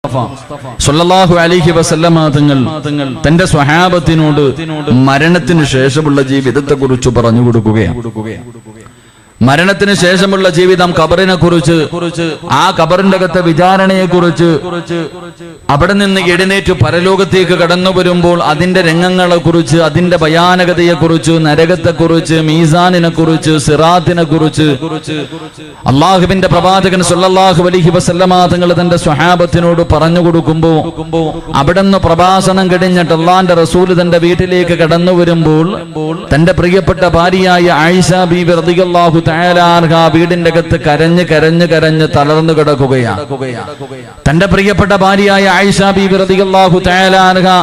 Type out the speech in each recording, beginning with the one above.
സ്വല്ലല്ലാഹു അലൈഹി വസല്ലമ തങ്ങൾ തന്റെ സ്വഹാബത്തിനോട് മരണത്തിന് ശേഷമുള്ള ജീവിതത്തെക്കുറിച്ച് പറഞ്ഞു കൊടുക്കുകയാണ്. മരണത്തിന് ശേഷമുള്ള ജീവിതം, ഖബറിനെ കുറിച്ച്, ആ ഖബറിന്റെ അകത്തെ വിചാരണയെ കുറിച്ച്, അവിടെ നിന്ന് എഴുന്നേറ്റ് പരലോകത്തേക്ക് കടന്നു വരുമ്പോൾ അതിന്റെ രംഗങ്ങളെ കുറിച്ച്, അതിന്റെ ഭയാനകതയെ കുറിച്ച്, നരകത്തെ കുറിച്ച്, മീസാനിനെ കുറിച്ച്, സിറാത്തിനെ കുറിച്ച് അള്ളാഹുവിന്റെ പ്രവാചകൻ സ്വല്ലല്ലാഹു അലൈഹി വസല്ലമ തങ്ങൾ തന്റെ സ്വഹാബത്തിനോട് പറഞ്ഞു കൊടുക്കുമ്പോ അവിടെ നിന്ന് പ്രഭാഷണം കഴിഞ്ഞിട്ട് അള്ളാന്റെ റസൂൽ തന്റെ വീട്ടിലേക്ക് കടന്നു വരുമ്പോൾ തന്റെ പ്രിയപ്പെട്ട ഭാര്യയായ ആയിഷ ബീവി റളിയല്ലാഹു തആല അൻഹാ വീടിന്റെ അകത്ത് കരഞ്ഞ് കരഞ്ഞ് കരഞ്ഞ് തളർന്നു കിടക്കുകയാണ്. തന്റെ പ്രിയപ്പെട്ട ഭാര്യയായ ആയിഷ ബീവി റളിയല്ലാഹു തആല അൻഹാ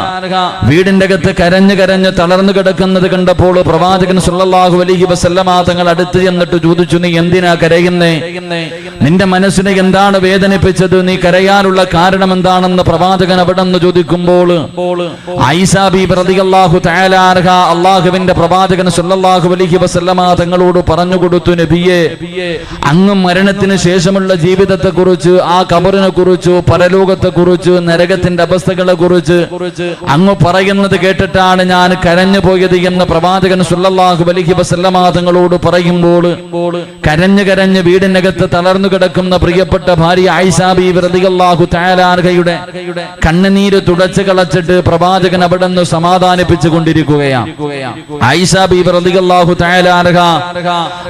വീടിന്റെ അകത്ത് കരഞ്ഞ് കരഞ്ഞ് തളർന്നു കിടക്കുന്നത് കണ്ടപ്പോൾ പ്രവാചകൻ സ്വല്ലല്ലാഹു അലൈഹി വസല്ലമ തങ്ങൾ അടുത്ത് ചെന്നിട്ട് ചോദിച്ചു, നീ എന്തിനാ കരയുന്നേ? നിന്റെ മനസ്സിനെ എന്താണ് വേദനിപ്പിച്ചത്? നീ കരയാനുള്ള കാരണം എന്താണെന്ന് പ്രവാചകൻ അവിടെ നിന്ന് ചോദിക്കുമ്പോൾ ആയിഷ ബീവി റളിയല്ലാഹു തആല അൻഹാ അല്ലാഹുവിന്റെ പ്രവാചകൻ സ്വല്ലല്ലാഹു അലൈഹി വസല്ലമ തങ്ങളോട് പറഞ്ഞു കൊടുത്തു, നബിയേ, അങ്ങ് മരണത്തിന് ശേഷമുള്ള ജീവിതത്തെ കുറിച്ച്, ആ ഖബറിനെ കുറിച്ച്, പരലോകത്തെ കുറിച്ച്, നരകത്തിന്റെ അവസ്ഥകളെ കുറിച്ച് അങ്ങ് പറയുന്നത് കേട്ടിട്ടാണ് ഞാൻ കരഞ്ഞു പോയത് എന്ന് പ്രവാചകൻ സ്വല്ലല്ലാഹു അലൈഹി വസല്ലമ തങ്ങളോട് പറയുമ്പോൾ കരഞ്ഞു കരഞ്ഞ് വീടിനകത്ത് തളർന്നു കിടക്കുന്ന പ്രിയപ്പെട്ട ഭാര്യ ആയിഷ ബീവി റളിയല്ലാഹു തആല അൻഹയുടെ കണ്ണുനീര് തുടച്ചു കളച്ചിട്ട് പ്രവാചകൻ അവിടെ നിന്ന് സമാധാനിപ്പിച്ചു കൊണ്ടിരിക്കുകയാണ്. ആയിഷ ബീവി റളിയല്ലാഹു തആല അൻഹ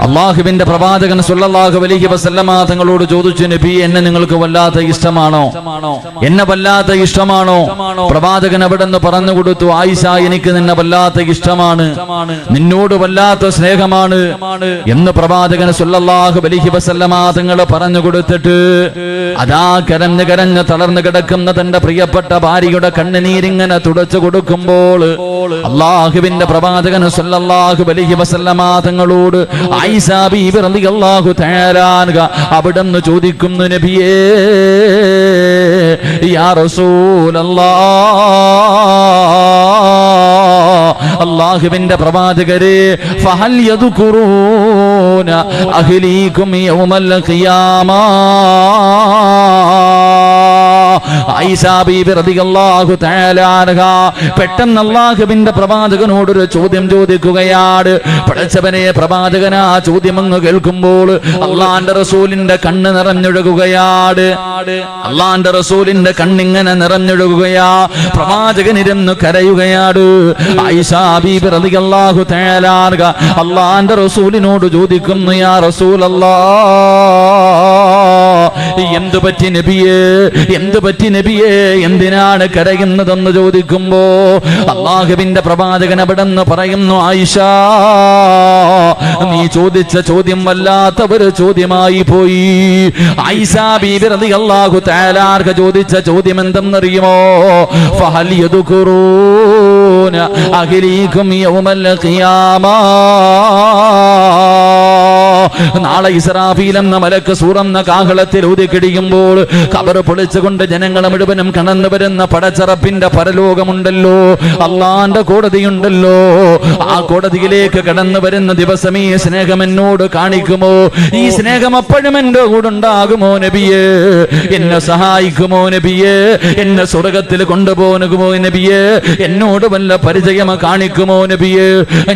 അല്ലാഹുവിന്റെ പ്രവാചകൻ സ്വല്ലല്ലാഹു അലൈഹി വസല്ലമ തങ്ങളോട് ചോദിച്ചു, നബി, എന്നെ നിങ്ങൾക്ക് വല്ലാത്ത ഇഷ്ടമാണോ? എന്നെ വല്ലാത്ത ഇഷ്ടമാണോ? പ്രവാചകൻ അവിടെ നിന്ന് പറഞ്ഞു കൊടുത്തു, ആയിഷ, എനിക്ക് നിന്നെ വല്ലാത്ത ഇഷ്ടമാണ്, നിന്നോട് വല്ലാത്ത സ്നേഹമാണ് എന്ന് പ്രവാചകൻ സ്വല്ലല്ലാഹു അലൈഹി വസല്ലമ തങ്ങൾ പറഞ്ഞു കൊടുത്തിട്ട് അതാ കരഞ്ഞ് കരഞ്ഞ് തളർന്നു കിടക്കുന്ന തന്റെ പ്രിയപ്പെട്ട ഭാര്യയുടെ കണ്ണുനീരിങ്ങനെ തുടച്ചു കൊടുക്കുമ്പോൾ അല്ലാഹുവിന്റെ പ്രവാചകൻ സ്വല്ലല്ലാഹു അലൈഹി വസല്ലമ തങ്ങളോട് ആയിഷ ബീവി റളിയല്ലാഹു തആല അൻഹ അവിടുന്ന് ചോദിക്കുന്നു, നബിയേ, യാ റസൂലല്ലാഹ്, അല്ലാഹുവിന്റെ പ്രവാചകരെ, ഫഹൽ യദ്കുറൂന അഹ്ലീകും യൗമൽ ഖിയാമ. ആയിഷ ബീവി റളിയല്ലാഹു തആല അൻഹ പെട്ടെന്ന് അല്ലാഹുവിന്റെ പ്രവാചകനോടൊരു ചോദ്യം ചോദിക്കുകയാണ്. പടച്ചവനെ, പ്രവാചകൻ ആ ചോദ്യം അങ്ങ് കേൾക്കുമ്പോൾ അള്ളാന്റെ റസൂലിന്റെ കണ്ണ് നിറഞ്ഞൊഴുകുകയാണ്. അള്ളാന്റെ റസൂലിന്റെ കണ്ണിങ്ങനെ നിറഞ്ഞൊഴുകുകയാ. പ്രവാചകൻ ഇരുന്ന് കരയുകയാണ്. ആയിഷ ബീവി റളിയല്ലാഹു തആല അൻഹ അള്ളാന്റെ റസൂലിനോട് ചോദിക്കുന്നു, യാ റസൂലല്ലാഹ്, എന്തു പറ്റി നബിയേ, എന്തു പറ്റി നബിയേ, എന്തിനാണ് കരയുന്നതെന്ന് ചോദിക്കുമ്പോ അല്ലാഹുവിന്റെ പ്രവാചകൻ അവിടെ നിന്ന് പറയുന്നു, ആയിഷ, നീ ചോദിച്ച ചോദ്യം വല്ലാത്ത ഒരു ചോദ്യമായി പോയി. ആയിഷ ബീവി റളിയല്ലാഹു തആല അൻഹ ചോദിച്ച ചോദ്യം എന്തെന്നറിയുമോ? ഫഹൽ യദ്കുറൂന അഹ്ലീകും യൗമൽ ഖിയാമ. നാളെ ഇസ്രാഫീൽ എന്ന മലക്ക് സൂറന്ന കാഹളത്തിൽ ഊതിക്കിടിയുമ്പോൾ ഖബർ പൊളിച്ചുകൊണ്ട് ജനങ്ങളെ മുഴുവനും കടന്നു വരുന്ന പടച്ചറപ്പിന്റെ പരലോകമുണ്ടല്ലോ, അള്ളാന്റെ കോടതിയുണ്ടല്ലോ, ആ കോടതിയിലേക്ക് കടന്നു വരുന്ന ദിവസം ഈ സ്നേഹം എന്നോട് കാണിക്കുമോ? ഈ സ്നേഹം അപ്പോഴും എന്റെ കൂടെ ഉണ്ടാകുമോ നബിയേ? എന്നെ സഹായിക്കുമോ നബിയേ? എന്നെ സ്വർഗത്തിൽ കൊണ്ടുപോകുമോ നബിയേ? എന്നോട് വല്ല പരിചയം കാണിക്കുമോ നബിയേ?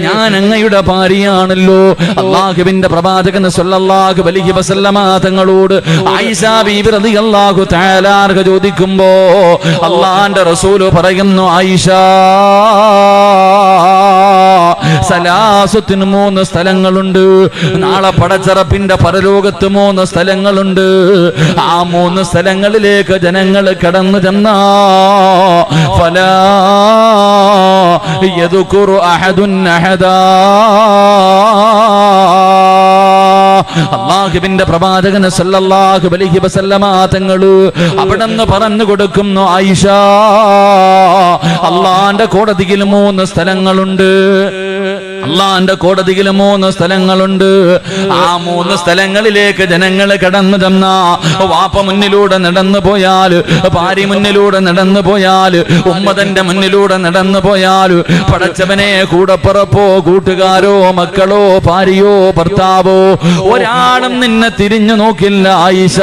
ഞാൻ അങ്ങയുടെ ഭാര്യയാണല്ലോ. അല്ലാഹുവിന്റെ പ്രവാചകൻ സ്വല്ലല്ലാഹു അലൈഹി വസല്ലമ തങ്ങളോട് ആയിഷ ബീവി റളിയല്ലാഹു തആല അൻഹ ചോദിക്കുമ്പോ അല്ലാഹുവിന്റെ റസൂൽ പറയുന്നു, ആയിഷ, സലാസത്തിന് 3 സ്ഥലങ്ങളുണ്ട്. നാളെ പടച്ചറപ്പിന്റെ പരലോകത്ത് 3 സ്ഥലങ്ങളുണ്ട്. ആ 3 സ്ഥലങ്ങളിലേക്ക് ജനങ്ങൾ കടന്നു ചെന്നാ ഫലാ യദ്കുറു അഹദുൻ അഹദാ. അല്ലാഹുവിന്റെ പ്രവാചകൻ സ്വല്ലല്ലാഹു അലൈഹി വസല്ലമ തങ്ങൾ അവിടെന്ന് പറഞ്ഞു കൊടുക്കുന്നു, ആയിഷ, അല്ലാഹുവിന്റെ കോടതിയിൽ 3 സ്ഥലങ്ങളുണ്ട്. അള്ളാന്റെ കോടതിയിൽ 3 സ്ഥലങ്ങളുണ്ട്. ആ 3 സ്ഥലങ്ങളിലേക്ക് ജനങ്ങൾ കടന്നു ചെന്ന വാപ്പ മുന്നിലൂടെ നടന്നു പോയാൽ, ഭാര്യ മുന്നിലൂടെ നടന്നു പോയാൽ, ഉമ്മതന്റെ മുന്നിലൂടെ നടന്നു പോയാൽ, പടച്ചവനെ കൂടപ്പുറപ്പോ കൂട്ടുകാരോ മക്കളോ ഭാര്യയോ ഭർത്താവോ ഒരാളും നിന്നെ തിരിഞ്ഞു നോക്കില്ല ആയിഷ.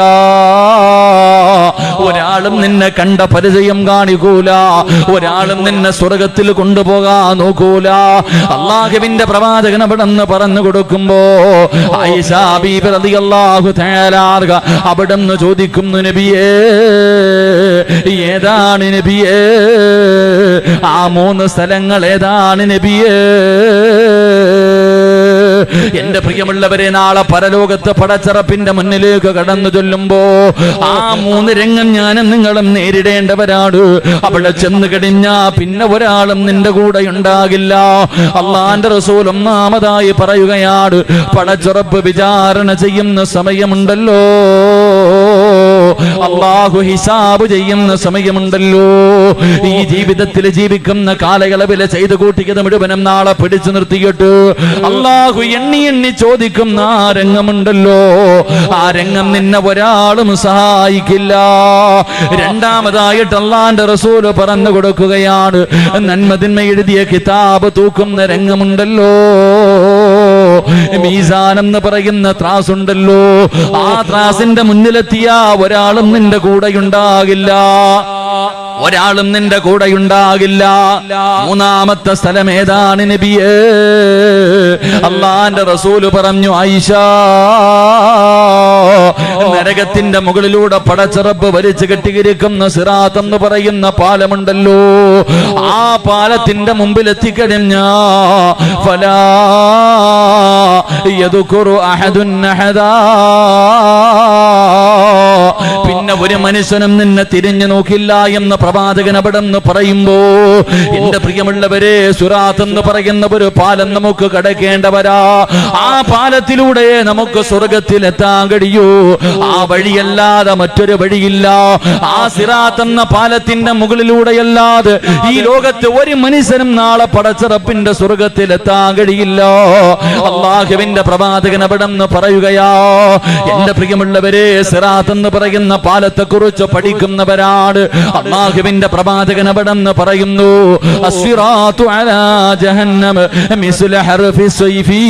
ഒരാളും നിന്നെ കണ്ട പരിചയം കാണിക്കൂല. ഒരാളും നിന്നെ സ്വർഗത്തിൽ കൊണ്ടുപോകാൻ നോക്കൂല. അള്ളാഹുവിന്റെ പ്രവാചകൻ അവിടെന്ന് പറഞ്ഞു കൊടുക്കുമ്പോ ആയിഷ ബീബി റളിയല്ലാഹു തആല അവിടെന്ന് ചോദിക്കുന്നു, നബിയേ ഏതാണ് നബിയേ? ആ 3 സ്ഥലങ്ങൾ ഏതാണ് നബിയേ? എന്റെ പ്രിയമുള്ളവരെ, നാളെ പരലോകത്ത് പടച്ചറപ്പിന്റെ മുന്നിലേക്ക് കടന്നു ചൊല്ലുമ്പോ ആ 3 രംഗം ഞാനും നിങ്ങളും നേരിടേണ്ടവരാണ്. അവിടെ ചെന്ന് കഴിഞ്ഞാ പിന്നെ ഒരാളും നിന്റെ കൂടെ ഉണ്ടാകില്ല. അള്ളാന്റെ റസൂൽ ഒന്നാമതായി പറയുകയാണ്, പടച്ചുറപ്പ് വിചാരണ ചെയ്യുന്ന സമയമുണ്ടല്ലോ, അള്ളാഹു ഹിസാബ് ചെയ്യുന്ന സമയമുണ്ടല്ലോ. ഈ ജീവിതത്തിൽ ജീവിക്കുന്ന കാലയളവില് ചെയ്തു കൂട്ടിയത് മുഴുവനും നാളെ പിടിച്ചു നിർത്തിയിട്ട് അള്ളാഹു എണ്ണി എണ്ണി ചോദിക്കുന്ന ആ രംഗമുണ്ടല്ലോ, ആ രംഗം നിന്നെ ഒരാളും സഹായിക്കില്ല. രണ്ടാമതായിട്ട് അള്ളാന്റെ റസൂല് പറഞ്ഞു കൊടുക്കുകയാണ്, നന്മതിന്മ എഴുതിയ കിതാബ് തൂക്കുന്ന രംഗമുണ്ടല്ലോ, മീസാൻ എന്ന് പറയുന്ന ത്രാസുണ്ടല്ലോ, ആ ത്രാസിന്റെ മുന്നിലെത്തിയ ഒരാളും നിന്റെ കൂടെ ഉണ്ടാകില്ല. ഒരാളും നിന്റെ കൂടെ ഉണ്ടാകില്ല. 3-ാമത്തെ സ്ഥലം ഏതാണ് നബിയേ? അള്ളാന്റെ റസൂല് പറഞ്ഞു, ആയിഷ നരകത്തിന്റെ മുകളിലൂടെ പടച്ചിറപ്പ് വലിച്ചു കെട്ടിയിരിക്കുന്ന സിറാത്ത് എന്ന് പറയുന്ന പാലമുണ്ടല്ലോ, ആ പാലത്തിന്റെ മുമ്പിൽ എത്തിക്കഴിഞ്ഞാ ഫലാ യദ്കുറു അഹദുൻ അഹദാ, പിന്നെ ഒരു മനുഷ്യനും നിന്നെ തിരിഞ്ഞു നോക്കില്ല എന്ന് പ്രവാചകൻ അവിടെ നിന്ന് പറയുമ്പോ, എന്റെ പ്രിയമുള്ളവരെ, സിറാത്ത് എന്ന് പറയുന്ന ഒരു പാലം നമുക്ക് കടക്കേണ്ടവരാ. ആ പാലത്തിലൂടെ നമുക്ക് സ്വർഗത്തിൽ എത്താൻ കഴിയൂ. ആ വഴിയല്ലാതെ മറ്റൊരു വഴിയില്ല. ആ സിറാത്ത് എന്ന പാലത്തിന്റെ മുകളിലൂടെയല്ലാതെ ഈ ലോകത്ത് ഒരു മനുഷ്യനും നാളെ പടച്ചിറപ്പിന്റെ സ്വർഗത്തിൽ എത്താൻ കഴിയില്ല. അള്ളാഹുവിന്റെ പ്രവാചകൻ അവിടെ നിന്ന് പറയുകയാ, എന്റെ പ്രിയമുള്ളവരെ, സിറാത്ത് എന്ന് പറയുന്ന പാലത്തെ കുറിച്ച് പഠിക്കുന്നവരാണ്. അള്ളാഹുവിന്റെ പ്രവാചകൻ അവിടെ നിന്ന് പറയുന്നു, അസ്സിറാത്തു അലാ ജഹന്നമ മിസ്ല ഹർഫി സൈഫി.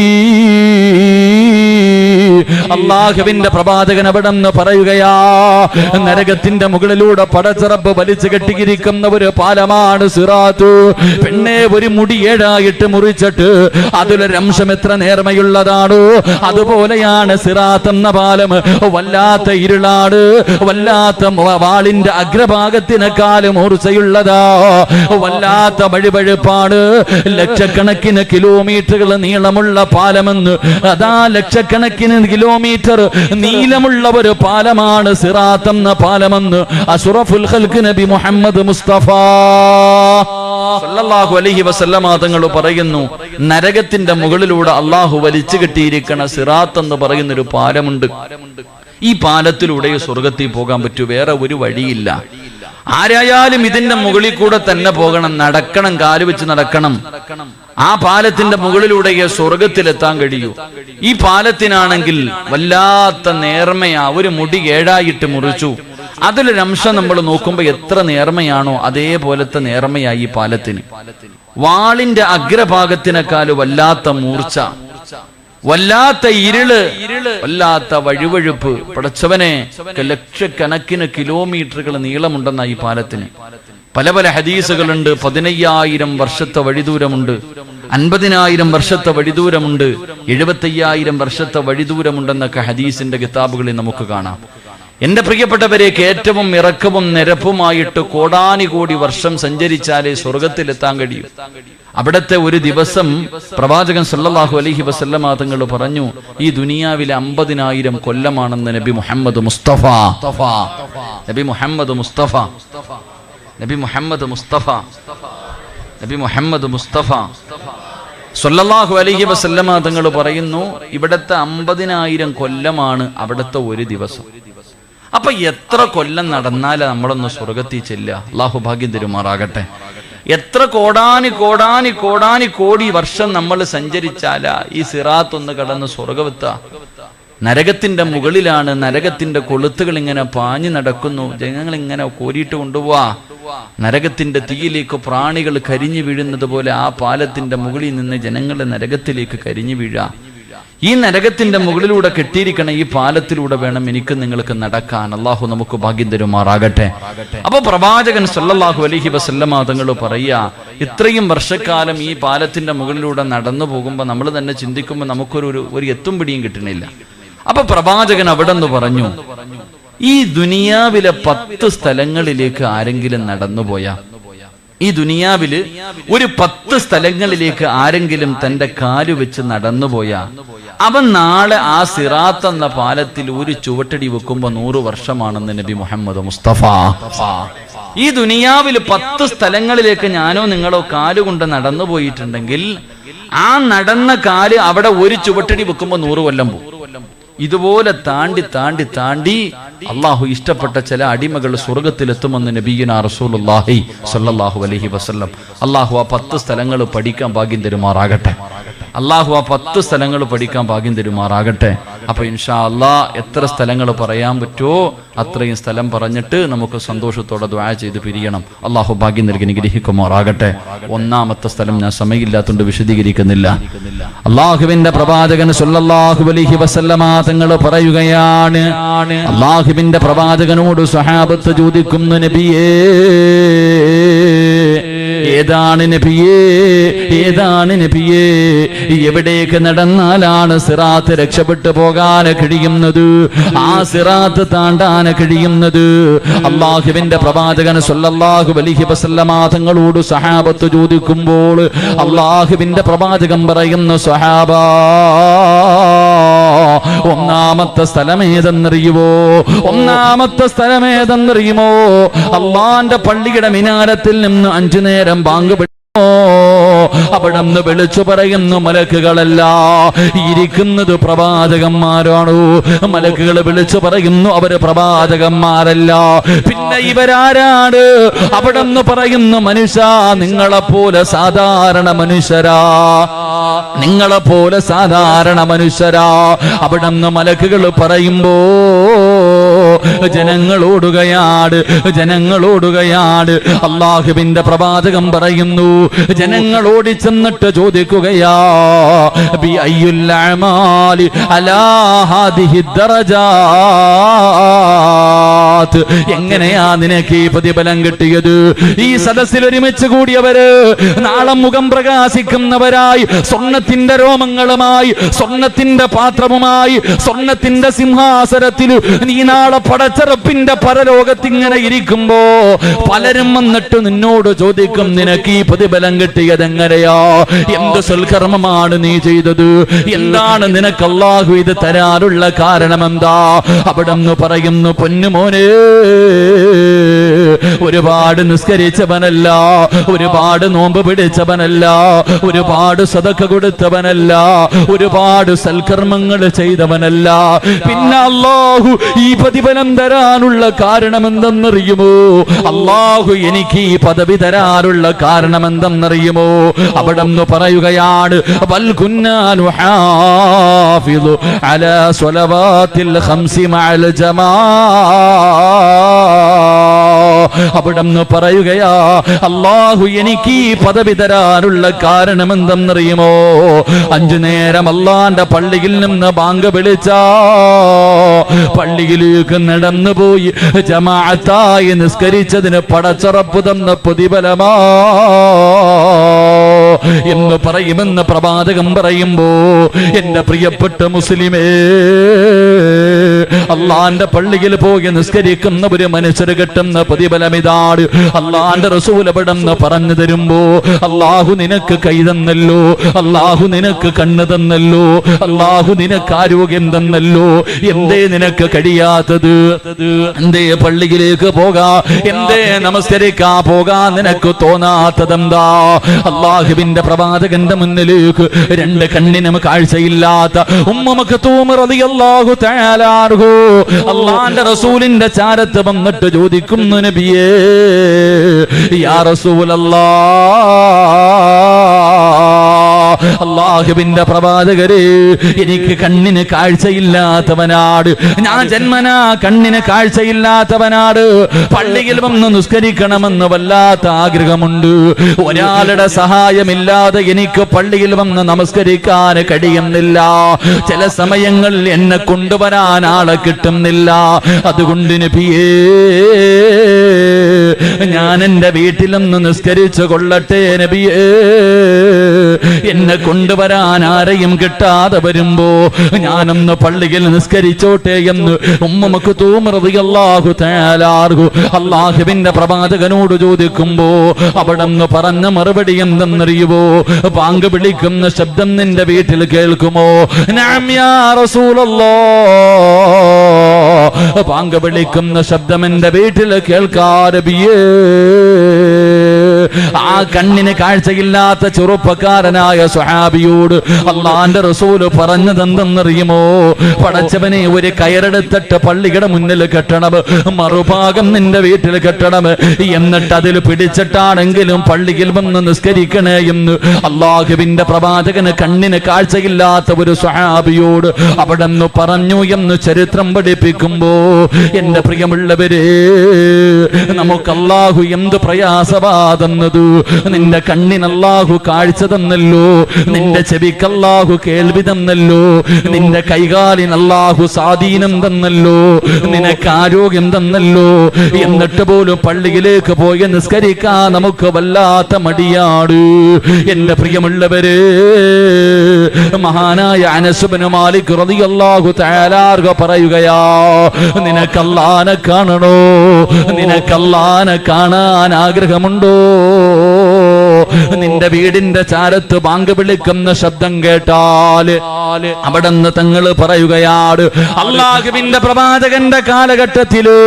അള്ളാഹുവിന്റെ പ്രവാചകൻ അവിടെ നിന്ന് പറയുകയാ, നരകത്തിന്റെ മുകളിലൂടെ പടച്ചിറപ്പ് വലിച്ചു കെട്ടിയിരിക്കുന്ന ഒരു പാലമാണ് സിറാത്ത്. പെണ്ണെ, ഒരു മുടി 7ആയിട്ട് മുറിച്ചിട്ട് അതിലൊരംശം എത്ര നേർമയുള്ളതാണോ അതുപോലെയാണ് സിറാത്ത് എന്ന പാലം. വല്ലാത്ത ഇരുളാണ്, വല്ലാത്ത വാളിന്റെ അഗ്രഭാഗത്തിനേക്കാളും മൂർച്ചയുള്ളതാ, വല്ലാത്ത വഴിവഴുപ്പാണ്. ലക്ഷക്കണക്കിന് കിലോമീറ്ററുകൾ നീളമുള്ള പാലമെന്ന്, അതാ ലക്ഷക്കണക്കിന് കിലോമീറ്റർ നീളമുള്ള ഒരു പാലമാണ് സിറാത്ത് എന്ന പാലമെന്ന് അഷ്റഫുൽ ഖൽഖ് നബി മുഹമ്മദ് മുസ്തഫ സല്ലല്ലാഹു അലൈഹി വസല്ലമ തങ്ങൾ പറയുന്നു, നരകത്തിന്റെ മുകളിലൂടെ അള്ളാഹു വലിച്ചു കെട്ടിയിരിക്കുന്ന സിറാത്ത് എന്ന് പറയുന്ന ഒരു പാലമുണ്ട്. ഈ പാലത്തിലൂടെ സ്വർഗത്തിൽ പോകാൻ പറ്റൂ, വേറെ ഒരു വഴിയില്ല. ആരായാലും ഇതിന്റെ മുകളിൽ കൂടെ തന്നെ പോകണം, നടക്കണം, കാലുവെച്ച് നടക്കണം. ആ പാലത്തിന്റെ മുകളിലൂടെ സ്വർഗത്തിലെത്താൻ കഴിയൂ. ഈ പാലത്തിനാണെങ്കിൽ വല്ലാത്ത നേർമയാ. ഒരു മുടി 7ആയിട്ട് മുറിച്ചു, അതിലൊരംശം നമ്മൾ നോക്കുമ്പോ എത്ര നേർമയാണോ അതേപോലത്തെ നേർമയായി ഈ പാലത്തിന്. വാളിന്റെ അഗ്രഭാഗത്തിനേക്കാൾ വല്ലാത്ത മൂർച്ച, വല്ലാത്ത ഇരുള്, വല്ലാത്ത വഴുവഴുപ്പ്. പടച്ചവനെ, ലക്ഷക്കണക്കിന് കിലോമീറ്ററുകൾ നീളമുണ്ടെന്ന ഈ പാലത്തിന്. പല പല ഹദീസുകളുണ്ട്. 15,000 വർഷത്തെ വഴിദൂരമുണ്ട്, 50,000 വർഷത്തെ വഴിദൂരമുണ്ട്, 75,000 വർഷത്തെ വഴിദൂരമുണ്ടെന്നൊക്കെ ഹദീസിന്റെ കിതാബുകളിൽ നമുക്ക് കാണാം. എന്റെ പ്രിയപ്പെട്ടവരെ, ഏറ്റവും ഇറക്കവും നിരപ്പുമായിട്ട് കോടാനുകോടി വർഷം സഞ്ചരിച്ചാലേ സ്വർഗത്തിലെത്താൻ കഴിയും. അവിടത്തെ ഒരു ദിവസം പ്രവാചകൻ സല്ലല്ലാഹു അലൈഹി വസല്ലമ തങ്ങൾ പറഞ്ഞു, ഈ ദുനിയാവിലെ 50,000 കൊല്ലമാണെന്ന് നബി മുഹമ്മദ് മുസ്തഫ. നബി മുഹമ്മദ് മുസ്തഫ നബി മുഹമ്മദ് മുസ്തഫ നബി മുഹമ്മദ് മുസ്തഫ സല്ലല്ലാഹു അലൈഹി വസല്ലമ തങ്ങൾ പറയുന്നു, ഇവിടത്തെ 50,000 കൊല്ലമാണ് അവിടത്തെ ഒരു ദിവസം. അപ്പൊ എത്ര കൊല്ലം നടന്നാലേ നമ്മളൊന്ന് സ്വർഗത്തിൽ ചെല്ലുക? അള്ളാഹു ഭാഗ്യം തരുമാറാകട്ടെ. എത്ര കോടാനി കോടാനി കോടാനി കോടി വർഷം നമ്മൾ സഞ്ചരിച്ചാലാ ഈ സിറാത്ത് ഒന്ന് കടന്ന് സ്വർഗവെത്ത? നരകത്തിന്റെ മുകളിലാണ്, നരകത്തിന്റെ കൊളുത്തുകൾ ഇങ്ങനെ പാഞ്ഞു നടക്കുന്നു, ജനങ്ങൾ ഇങ്ങനെ കോരിയിട്ട് കൊണ്ടുപോവാ. നരകത്തിന്റെ തീയിലേക്ക് പ്രാണികൾ കരിഞ്ഞു വീഴുന്നത് പോലെ ആ പാലത്തിന്റെ മുകളിൽ നിന്ന് ജനങ്ങൾ നരകത്തിലേക്ക് കരിഞ്ഞു വീഴാ. ഈ നരകത്തിന്റെ മുകളിലൂടെ കെട്ടിയിരിക്കണ ഈ പാലത്തിലൂടെ വേണം എനിക്ക് നിങ്ങൾക്ക് നടക്കാൻ. അള്ളാഹു നമുക്ക് ഭാഗ്യം തരുമാറാകട്ടെ. അപ്പൊ പ്രവാചകൻ സല്ലല്ലാഹു അലൈഹി വസല്ലമ തങ്ങൾ പറയാ, ഇത്രയും വർഷക്കാലം ഈ പാലത്തിന്റെ മുകളിലൂടെ നടന്നു പോകുമ്പോൾ നമ്മൾ തന്നെ ചിന്തിക്കുമ്പോൾ നമുക്കൊരു എത്തും പിടിയും കിട്ടണില്ല. അപ്പൊ പ്രവാചകൻ അവിടെ നിന്ന് പറഞ്ഞു, ഈ ദുനിയാവിലെ 10 സ്ഥലങ്ങളിലേക്ക് ആരെങ്കിലും നടന്നുപോയാ, ഈ ദുനിയാവില് ഒരു 10 സ്ഥലങ്ങളിലേക്ക് ആരെങ്കിലും തന്റെ കാല് വെച്ച് നടന്നുപോയാ, അവൻ നാളെ ആ സിറാത്ത് എന്ന പാലത്തിൽ ഒരു ചുവട്ടടി വെക്കുമ്പോ 100 വർഷമാണെന്ന് നബി മുഹമ്മദ് മുസ്തഫ. ഈ ദുനിയാവിൽ 10 സ്ഥലങ്ങളിലേക്ക് ഞാനോ നിങ്ങളോ കാലുകൊണ്ട് നടന്നു പോയിട്ടുണ്ടെങ്കിൽ ആ നടന്ന കാല് അവിടെ ഒരു ചുവട്ടടി വെക്കുമ്പോ 100 കൊല്ലം പോകും. ഇതുപോലെ താണ്ടി താണ്ടി താണ്ടി അള്ളാഹു ഇഷ്ടപ്പെട്ട ചില അടിമകൾ സ്വർഗത്തിലെത്തുമെന്ന് നബിയുനാ റസൂലുള്ളാഹി സ്വല്ലല്ലാഹു അലൈഹി വസല്ലം. അള്ളാഹു ആ 10 സ്ഥലങ്ങൾ പഠിക്കാൻ ഭാഗ്യം തരുമാറാകട്ടെ. അള്ളാഹു ആ 10 സ്ഥലങ്ങൾ പഠിക്കാൻ ഭാഗ്യം തരുമാറാകട്ടെ. അപ്പൊ ഇൻഷാ അല്ലാഹ് എത്ര സ്ഥലങ്ങൾ പറയാൻ പറ്റുമോ അത്രയും സ്ഥലം പറഞ്ഞിട്ട് നമുക്ക് സന്തോഷത്തോടെ ദുആ ചെയ്ത് പിരിയണം. അള്ളാഹു ഭാഗ്യം നൽകി അനുഗ്രഹിക്കുമാറാകട്ടെ. ഒന്നാമത്തെ സ്ഥലം ഞാൻ സമയമില്ലാത്തതുകൊണ്ട് വിശദീകരിക്കുന്നില്ല. അള്ളാഹുവിന്റെ പ്രവാചകൻ സ്വല്ലല്ലാഹു അലൈഹി വസല്ലമ തങ്ങൾ പറയുകയാണ്, അള്ളാഹുവിന്റെ പ്രവാചകനോട് സ്വഹാബത്ത് ചോദിക്കുന്നു, നബിയേ ഏതാണ് നബിയേ, ഏതാണ് നബിയേ, എവിടേക്ക് നടന്നാലാണ് സിറാത്ത് രക്ഷപ്പെട്ടു പോകാൻ കഴിയുന്നത്, ആ സിറാത്ത് താണ്ടാൻ കഴിയുന്നത്? അള്ളാഹുവിന്റെ പ്രവാചകൻ സ്വല്ലല്ലാഹു അലൈഹി വസല്ലമ തങ്ങളോട് സ്വഹാബത്ത് ചോദിക്കുമ്പോൾ അള്ളാഹുവിന്റെ പ്രവാചകൻ പറയുന്നു, സ്വഹാബാ ഒന്നാമത്തെ സ്ഥലമേതെന്നറിയുമോ? ഒന്നാമത്തെ സ്ഥലമേതെന്നറിയുമോ? അള്ളാന്റെ പള്ളിയുടെ മിനാരത്തിൽ നിന്ന് 5 നേരം ബാങ്ക് അവിടെ നിന്ന് വിളിച്ചു പറയുന്നു, മലക്കുകളല്ല ഇരിക്കുന്നത് പ്രവാചകന്മാരാണോ? മലക്കുകൾ വിളിച്ചു പറയുന്നു, അവര് പ്രവാചകന്മാരല്ല. പിന്നെ ഇവരാരാണ്? അവിടെ നിന്ന് പറയുന്നു, മനുഷ്യ നിങ്ങളെപ്പോലെ സാധാരണ മനുഷ്യരാ, നിങ്ങളെപ്പോലെ സാധാരണ മനുഷ്യരാ. അവിടെ നിന്ന് മലക്കുകൾ പറയുമ്പോ ജനങ്ങളോടുകയാണ്, ജനങ്ങളോടുകയാണ്. അള്ളാഹുവിന്റെ പ്രവാചകൻ പറയുന്നു, ജനങ്ങളോടി ചെന്നിട്ട് ചോദിക്കുകയാ, ബി അയ്യുൽ അഅമാലി അലാ ഹാദിഹി ദറജാത്ത്, എങ്ങനെയാ നിനക്ക് ഈ പ്രതിഫലം കിട്ടിയത്? ഈ സദസ്സിൽ ഒരുമിച്ച് കൂടിയവര് നാളെ മുഖം പ്രകാശിക്കുന്നവരായി, സ്വർണത്തിന്റെ രോമങ്ങളുമായി, സ്വർണത്തിന്റെ പാത്രവുമായി, സ്വർണത്തിന്റെ സിംഹാസനത്തിൽ നീ നാളെ പടച്ചറപ്പിന്റെ പരലോകത്തിങ്ങനെ ഇരിക്കുമ്പോ പലരും വന്നിട്ട് നിന്നോട് ചോദിക്കും, നിനക്ക് ഈ പ്രതിഫലം കിട്ടിയത് എങ്ങനെയാ? എന്ത് സൽക്കർമ്മമാണ് നീ ചെയ്തത്? എന്താണ് നിനക്ക് അല്ലാഹു ഇത് തരാനുള്ള കാരണം എന്താ? അവിടെ നിന്ന് പറയുന്നു, പൊന്നുമോനെ ഒരുപാട് നിസ്കരിച്ചവനല്ല, ഒരുപാട് നോമ്പ് പിടിച്ചവനല്ല, ഒരുപാട് സദഖ കൊടുത്തവനല്ല, ഒരുപാട് സൽക്കർമ്മങ്ങൾ ചെയ്തവനല്ല. പിന്നെ അല്ലാഹു ഈ പ്രതിഫലം തരാനുള്ള കാരണം എന്തെന്നറിയുമോ? അല്ലാഹു എനിക്ക് ഈ പദവി തരാനുള്ള കാരണം എന്തെന്നറിയുമോ? അവിടെ നിന്ന് പറയുകയാണ്, ബൽ കുന്നാ നുഹാഫിദു അലാ സ്വലവാത്തിൽ ഖംസി മഅൽ ജമാഅ. അവിടെ നിന്ന് പറയുകയാ, അല്ലാഹു എനിക്ക് ഈ പദവി തരാനുള്ള കാരണം എന്തെന്നറിയുമോ? 5 നേരം അല്ലാഹുവിന്റെ പള്ളിയിൽ നിന്ന് ബാങ്ക് വിളിച്ചാ പള്ളിയിലേക്ക് നടന്നുപോയി ജമാഅത്തായി നിസ്കരിച്ചതിന് പടച്ചറപ്പ് തന്ന പ്രതിഫലമാ എന്ന് പറയുമെന്ന് പ്രവാചകൻ പറയുമ്പോ, എന്റെ പ്രിയപ്പെട്ട മുസ്ലിമേ, അള്ളാന്റെ പള്ളിയിൽ പോയി നിസ്കരിക്കുന്ന ഒരു മനുഷ്യർ കിട്ടുന്ന പ്രതിഫലം ഇതാണ്. അള്ളാന്റെ റസൂൽ എവിടെന്ന് പറഞ്ഞു തരുമ്പോ, അള്ളാഹു നിനക്ക് കൈ തന്നല്ലോ, അള്ളാഹു നിനക്ക് കണ്ണ് തന്നല്ലോ, അള്ളാഹു നിനക്ക് ആരോഗ്യം തന്നല്ലോ, എന്തേ നിനക്ക് കഴിയാത്തത്? എന്തേ പള്ളിയിലേക്ക് പോകാ, എന്തേ നമസ്കരിക്കാ പോകാ നിനക്ക് തോന്നാത്തതെന്താ? അള്ളാഹുവിന്റെ പ്രവാചകന്റെ മുന്നിലേക്ക് രണ്ട് കണ്ണിനും കാഴ്ചയില്ലാത്ത ഉമ്മ മക്തൂം റളിയല്ലാഹു തആല അൻഹു അള്ളാന്റെ റസൂലിന്റെ ചാരത്ത് വന്നിട്ട് ചോദിക്കുന്നു, നബിയേ യാ റസൂലല്ലാഹ്, അള്ളാഹുവിന്റെ പ്രവാചകരെ, എനിക്ക് കണ്ണിന് കാഴ്ചയില്ലാത്തവനാട്, ഞാൻ ജന്മനാ കണ്ണിന് കാഴ്ചയില്ലാത്തവനാട്. പള്ളിയിൽ വന്ന് നിസ്കരിക്കണമെന്ന് വല്ലാത്ത ആഗ്രഹമുണ്ട്. ഒരാളുടെ സഹായമില്ലാതെ എനിക്ക് പള്ളിയിൽ വന്ന് നമസ്കരിക്കാൻ കഴിയുന്നില്ല. ചില സമയങ്ങളിൽ എന്നെ കൊണ്ടുവരാൻ ആളെ കിട്ടുന്നില്ല. അതുകൊണ്ട് നബിയേ, ഞാൻ എന്റെ വീട്ടിലൊന്ന് നിസ്കരിച്ചു കൊള്ളട്ടെ നബിയേ. എന്നെ കൊണ്ടുവരാൻ ആരെയും കിട്ടാതെ വരുമ്പോ ഞാനൊന്ന് പള്ളിയിൽ നിസ്കരിച്ചോട്ടെ എന്ന് ഉമ്മ മക്തൂം റളിയല്ലാഹു തആല അൻഹു അല്ലാഹുവിന്റെ പ്രവാചകനോട് ചോദിക്കുമ്പോ അവിടെന്ന് പറഞ്ഞ മറുപടി എന്തെന്നറിയുവോ? ബാങ്ക് വിളിക്കുന്ന ശബ്ദം നിന്റെ വീട്ടിൽ കേൾക്കുമോ? നഅം യാ റസൂലല്ലാഹ്, ബാങ്ക് വിളിക്കുന്ന ശബ്ദം എന്റെ വീട്ടിൽ കേൾക്കാൻ നബിയേ. ആ കണ്ണിന് കാഴ്ചയില്ലാത്ത ചെറുപ്പക്കാരനായ സ്വഹാബിയോട് അള്ളാന്റെ റസൂല് പറഞ്ഞതെന്തെന്നറിയുമോ? പടച്ചവനെ, ഒരു കയറെടുത്തിട്ട് പള്ളിയുടെ മുന്നിൽ കെട്ടണം, മറുഭാഗം നിന്റെ വീട്ടിൽ കെട്ടണം, എന്നിട്ട് അതിൽ പിടിച്ചിട്ടാണെങ്കിലും പള്ളിയിൽ വന്ന് നിസ്കരിക്കണേ എന്ന് അള്ളാഹുവിന്റെ പ്രവാചകന് കണ്ണിന് കാഴ്ചയില്ലാത്ത ഒരു സ്വഹാബിയോട് അവിടെ നിന്ന് പറഞ്ഞു എന്ന് ചരിത്രം പഠിപ്പിക്കുമ്പോ, എന്റെ പ്രിയമുള്ളവരെ, നമുക്ക് അള്ളാഹു എന്ത് പ്രയാസവാദെന്നത്. നിന്റെ കണ്ണിന് അല്ലാഹു കാഴ്ച തന്നല്ലോ, നിന്റെ ചെവിക്ക് അല്ലാഹു കേൾവി തന്നല്ലോ, നിന്റെ കൈകാലിന് അല്ലാഹു സ്വാധീനം തന്നല്ലോ, നിനക്ക് ആരോഗ്യം തന്നല്ലോ. എന്നിട്ട് പോലും പള്ളിയിലേക്ക് പോയി നിസ്കരിക്കാൻ നമുക്ക് വല്ലാത്ത മടിയാണ്. എന്റെ പ്രിയമുള്ളവരെ, മഹാനായ അനസ് ഇബ്നു മാലിക് റളിയല്ലാഹു തആല അൻഹു പറയുകയാ, നിനക്ക് അല്ലാഹനെ കാണണോ? നിനക്ക് അല്ലാഹനെ കാണാൻ ആഗ്രഹമുണ്ടോ? നിന്റെ വീടിന്റെ ചാരത്ത് ബാങ്ക് വിളിക്കുന്ന ശബ്ദം കേട്ടാൽ അവിടെ നിന്ന് തങ്ങൾ പറയുകയാണ്, അള്ളാഹുവിന്റെ പ്രവാചകന്റെ കാലഘട്ടത്തില്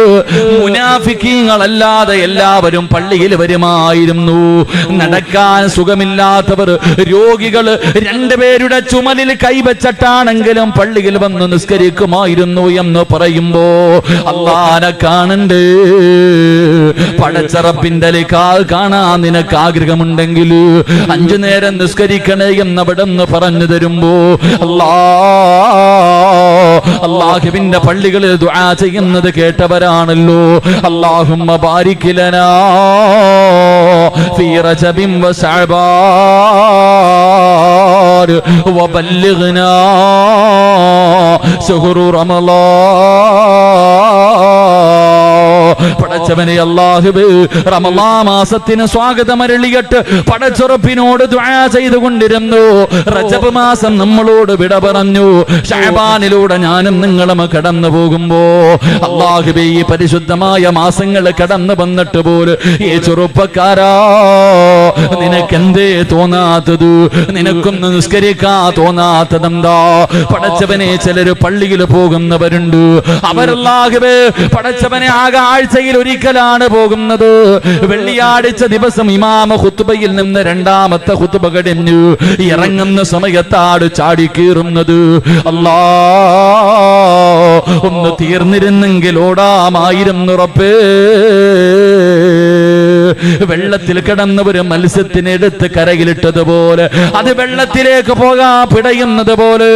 മുനാഫിക്കീങ്ങളല്ലാതെ എല്ലാവരും പള്ളിയിൽ വരുമായിരുന്നു. നടക്കാൻ സുഖമില്ലാത്തവർ, രോഗികൾ രണ്ടുപേരുടെ ചുമലിൽ കൈവച്ചിട്ടാണെങ്കിലും പള്ളിയിൽ വന്ന് നിസ്കരിക്കുമായിരുന്നു എന്ന് പറയുമ്പോ, അള്ളാഹനെ കാണണ്ടേ, പടച്ചറപ്പിന്റെ കാണാൻ നിനക്ക് ആഗ്രഹമുണ്ടെങ്കിൽ 5 നേരം നിസ്കരിക്കണേ എന്നവിടെ നിന്ന് പറഞ്ഞു തരുമ്പോ, അല്ലാഹുവിന്റെ പള്ളികളിൽ ദുആ ചെയ്യുന്നത് കേട്ടവരാണല്ലോ. അല്ലാഹുമ്മ ബാരിക് ലനാ ഫീ റജബിൻ വ ശഅബാൻ വബല്ലിഗ്നാ ശുഹ്റു റമളാൻ. പടച്ചവനെ അല്ലാഹുവേ, റമളാൻ മാസത്തിന് സ്വാഗതം അരുളിയിട്ട് പടച്ചുറപ്പിനോട് ദുആ ചെയ്തുകൊണ്ടിരുന്നു. റജബ് മാസം നമ്മളോട് വിട പറഞ്ഞു. ശഅബാനിലൂടെ ഞാനും നിങ്ങളും കടന്നു പോകുമ്പോ, അല്ലാഹുവേ, ഈ പരിശുദ്ധമായ മാസങ്ങൾ കടന്നു വന്നിട്ട് പോലും ഈ ചെറുപ്പക്കാരാ, നിനക്കെന്തേ തോന്നാത്തത്? നിനക്കൊന്ന് നിസ്കരിക്കാ തോന്നാത്തതെന്താ? പടച്ചവനെ, ചിലര് പള്ളിയിൽ പോകുന്നവരുണ്ട്. അവരല്ലാഹുവേ പടച്ചവനെ ആകെ ആഴ്ചയിൽ ഒരിക്കലാണ് പോകുന്നത്. വെള്ളിയാഴ്ച ദിവസം ഇമാമ ഖുത്ബയിൽ നിന്ന് രണ്ടാമത്തെ ഖുത്ബ കഴിഞ്ഞു ഇറങ്ങുന്ന സമയത്താണ് ചാടിക്കീറുന്നത്. അല്ലാ, ഒന്ന് തീർന്നിരുന്നെങ്കിൽ ഓടാമായിരുന്നു റബ്ബേ. വെള്ളത്തിൽ കിടന്നവര് മത്സ്യത്തിനെടുത്ത് കരയിലിട്ടതുപോലെ, അത് വെള്ളത്തിലേക്ക് പോകാൻ പിടയുന്നത് പോലെ,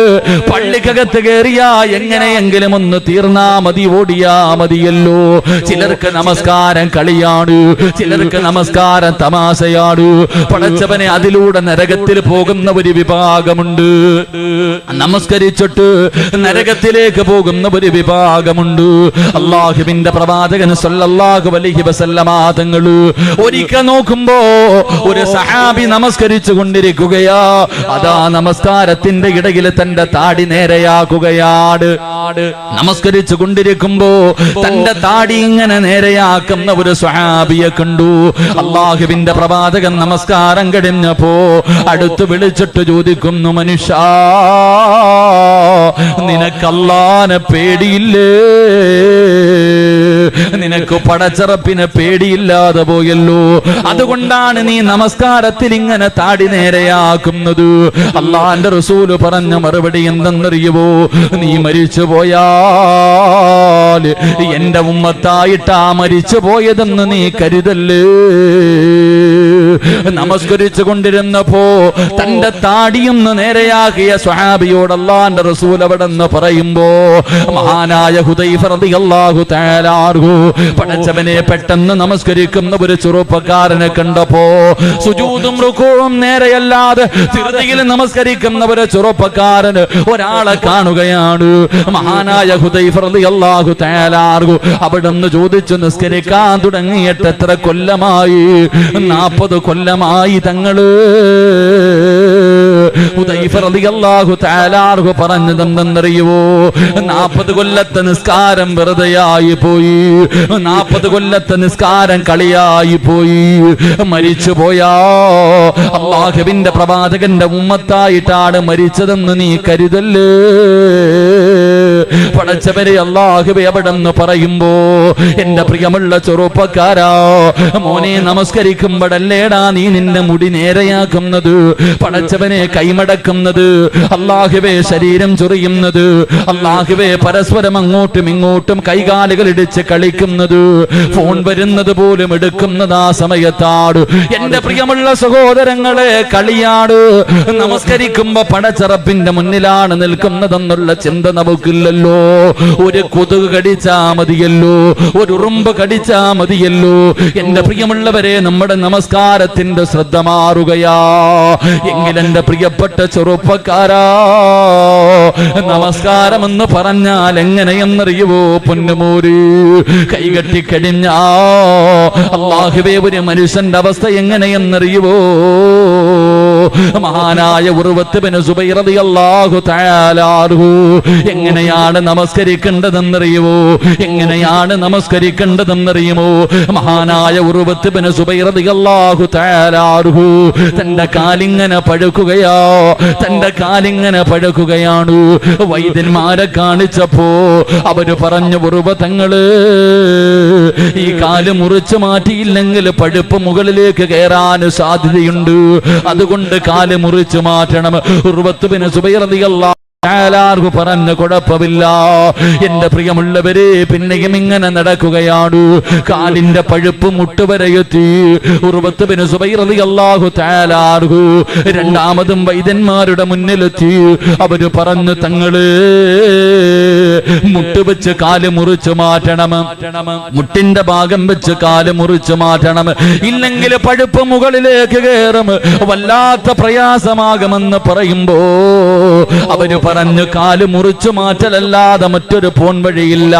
പള്ളിക്കകത്ത് കയറിയാ എങ്ങനെയെങ്കിലും ഒന്ന് തീർന്നാ മതി, ഓടിയാ മതിയല്ലോ. ചിലർക്ക് നമസ്കാരം കളിയാണ്, ചിലർക്ക് നമസ്കാരം തമാശയാണ്. പടച്ചവനെ, അതിലൂടെ നരകത്തിൽ പോകുന്ന ഒരു വിഭാഗമുണ്ട്. നമസ്കരിച്ചിട്ട് നരകത്തിലേക്ക് പോകുന്ന ഒരു വിഭാഗമുണ്ട്. അല്ലാഹുവിന്റെ പ്രവാചകൻ സല്ലല്ലാഹു അലൈഹി വസല്ലമ തങ്ങൾ ഒരിക്കൽ നോക്കുമ്പോ ഒരു സഹാബി നമസ്കരിച്ചു കൊണ്ടിരിക്കുകയാ. അതാ നമസ്കാരത്തിന്റെ ഇടയിൽ തന്റെ താടി നേരെയാക്കുകയാണ്. നമസ്കരിച്ചു കൊണ്ടിരിക്കുമ്പോ തന്റെ താടി ഇങ്ങനെ നേരെയാക്കുന്ന ഒരു സ്വഹാബിയെ കണ്ടു. അള്ളാഹുവിന്റെ പ്രവാചകൻ നമസ്കാരം കഴിഞ്ഞപ്പോ അടുത്ത് വിളിച്ചിട്ട് ചോദിക്കുന്നു, മനുഷ്യ, നിനക്ക് അല്ലാഹുവിനെ പേടിയില്ലേ? നിനക്ക് പടച്ചറപ്പിനെ പേടിയില്ലാതെ പോയല്ലോ, അതുകൊണ്ടാണ് നീ നമസ്കാരത്തിൽ ഇങ്ങനെ താടി നേരെയാക്കുന്നത്. അള്ളാന്റെ റസൂല് പറഞ്ഞ മറുപടി എന്തെന്നറിയുവോ? നീ മരിച്ചു പോയാൽ എന്റെ ഉമ്മത്തായിട്ടാ മരിച്ചു പോയതെന്ന് നീ കരുതല്ലേ. നമസ്കരിച്ചു കൊണ്ടിരുന്നപ്പോ തന്റെ താടിയൊന്ന് നേരെയാക്കിയ സ്വഹാബിയോട് അള്ളാന്റെ റസൂൽ അവിടെ നിന്ന് പറയുമ്പോ മഹാനായ ഹുദൈഫ റളിയല്ലാഹു തആല അൻഹു പടച്ചവനെ പെട്ടെന്ന് നമസ്കരിക്കുന്ന ഒരു ചെറുപ്പക്കാരനെ കണ്ടപ്പോ സുജൂദും റുകൂഉം നേരെയല്ലാതെ ധൃതിയിൽ നമസ്കരിക്കുന്ന ഒരു ചെറുപ്പക്കാരന് ഒരാളെ കാണുകയാണ്. മഹാനായ ഹുദൈഫ റളിയല്ലാഹു തആല അൻഹു അവിടുന്ന് ചോദിച്ചു, നിസ്കരിക്കാൻ തുടങ്ങിയിട്ട് എത്ര കൊല്ലമായി? 40 കൊല്ലമായി തങ്ങള്. ഹുദൈഫ റളിയല്ലാഹു തആല അൻഹു പറഞ്ഞതെന്തെന്നറിയുവോ? 40 കൊല്ലത്തെ നിസ്കാരം വെറുതെയായി പോയി, 40 കൊല്ലത്തെ നിസ്കാരം കളിയായി പോയി. മരിച്ചു പോയാ അല്ലാഹുവിന്റെ പ്രവാചകന്റെ ഉമ്മത്തായിട്ടാണ് മരിച്ചതെന്ന് നീ കരുതല്ലേ. പടച്ചവരെ, അല്ലാഹുവേ അവിടെന്ന് പറയുമ്പോ എന്റെ പ്രിയമുള്ള ചെറുപ്പക്കാരാ, മോനെ നമസ്കരിക്കുമ്പോഴല്ലേടാ നീ നിന്റെ മുടി നേരെയാക്കുന്നത്, പടച്ചവനെ കൈമടക്കുന്നത്, അല്ലാഹുവേ ശരീരം ചൊറിയുന്നത്, അല്ലാഹുവേ പരസ്പരം അങ്ങോട്ടും ഇങ്ങോട്ടും കൈകാലുകൾ ഇടിച്ച് കളിക്കുന്നത്, ഫോൺ വരുന്നത് പോലും എടുക്കുന്നത് ആ സമയത്താണ്. എന്റെ പ്രിയമുള്ള സഹോദരങ്ങളെ, കളിയാട്. നമസ്കരിക്കുമ്പോ പടച്ചറപ്പിന്റെ മുന്നിലാണ് നിൽക്കുന്നതെന്നുള്ള ചിന്ത നമുക്കില്ലല്ലോ. ഒരു കൊതുക് കടിച്ചാ മതിയല്ലോ, ഒരു ഉറുമ്പ് കടിച്ചാ മതിയല്ലോ. എന്റെ പ്രിയമുള്ളവരെ, നമ്മുടെ നമസ്കാരത്തിന്റെ ശ്രദ്ധ മാറുകയാ. എങ്കിലെന്റെ പ്രിയപ്പെട്ട ചെറുപ്പക്കാരാ, നമസ്കാരം എന്ന് പറഞ്ഞാൽ എങ്ങനെയെന്നറിയുവോ? പൊന്നുമോര്, കൈകെട്ടിക്കഴിഞ്ഞാ അല്ലാഹുവേ ഒരു മനുഷ്യന്റെ അവസ്ഥ എങ്ങനെയെന്നറിയുവോ? മഹാനായ ഉർവത്ത് ബിൻ സുബൈർ റളിയല്ലാഹു തആല അൻഹു എങ്ങനെയാണ് നമസ്കരിക്കേണ്ടതെന്നറിയുമോ? എങ്ങനെയാണ് നമസ്കരിക്കേണ്ടതെന്നറിയുമോ? മഹാനായ ഉർവത്ത് ബിൻ സുബൈർ റളിയല്ലാഹു തആല അൻഹു തന്റെ കാലിങ്ങനെ പഴുക്കുകയാ, തന്റെ കാലിങ്ങനെ പഴുക്കുകയാണ്. വൈദ്യന്മാരെ കാണിച്ചപ്പോ അവര് പറഞ്ഞു, ഉർവത്തങ്ങള്, ഈ കാല് മുറിച്ചു മാറ്റിയില്ലെങ്കിൽ പഴുപ്പ് മുകളിലേക്ക് കയറാൻ സാധ്യതയുണ്ട്, അതുകൊണ്ട് കാല് മുറിച്ചു മാറ്റണം. ഉർവത്ത് ബിൻ സുബൈർ റളിയല്ലാഹു പറഞ്ഞു, കുഴപ്പമില്ല. എന്റെ പ്രിയമുള്ളവരെ, പിന്നെയും ഇങ്ങനെ നടക്കുകയാണ്. കാലിന്റെ പഴുപ്പ് മുട്ടുവരെയെത്തി. ഉർവത്ത് ബിൻ സുബൈർ റളിയല്ലാഹു തആല അൻഹു രണ്ടാമതും വൈദ്യന്മാരുടെ മുന്നിലെത്തി. അവര് പറഞ്ഞു, തങ്ങള് മുട്ട് വെച്ച് കാല് മുറിച്ചു മാറ്റണം, മുട്ടിന്റെ ഭാഗം വെച്ച് കാല് മുറിച്ചു മാറ്റണം, ഇല്ലെങ്കിൽ പഴുപ്പ് മുകളിലേക്ക് കയറും, വല്ലാത്ത പ്രയാസമാകുമെന്ന് പറയുമ്പോ അവര് പറഞ്ഞു, കാല് മുറിച്ചു മാറ്റലല്ലാതെ മറ്റൊരു പോൺ വഴിയില്ല.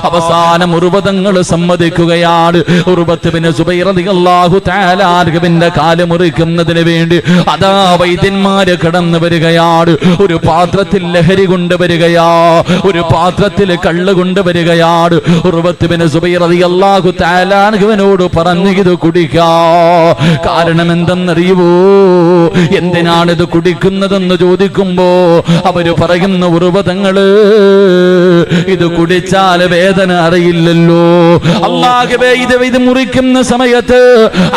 അവസാനം ഉർവതങ്ങൾ സമ്മതിക്കുകയാണ്. ഉർവത്ത് ബിൻ സുബൈർ റളിയല്ലാഹു തആല അൻഹുവിന്റെ കാല് മുറിക്കുന്നതിന് വേണ്ടി അതാ വൈദ്യന്മാര് കടന്നു വരികയാണ്. ഒരു പാത്രത്തിൽ ലഹരി കൊണ്ടുവരികയാ, ഒരു പാത്രത്തിൽ കള്ള് കൊണ്ടുവരികയാണ്. ഉർവത്ത് ബിൻ സുബൈർ റളിയല്ലാഹു തആല അൻഹുവിനോട് പറഞ്ഞു, ഇത് കുടിക്കാ. കാരണം എന്തെന്നറിയുവോ? എന്തിനാണിത് കുടിക്കുന്നതെന്ന് ചോദിക്കുമ്പോ അവര് പറയുന്ന, ഉർവതങ്ങള്, ഇത് കുടിച്ചാൽ വേദന അറിയില്ലല്ലോ. അല്ലാഹുവേ, ഇത് മുറിക്കുന്ന സമയത്ത്,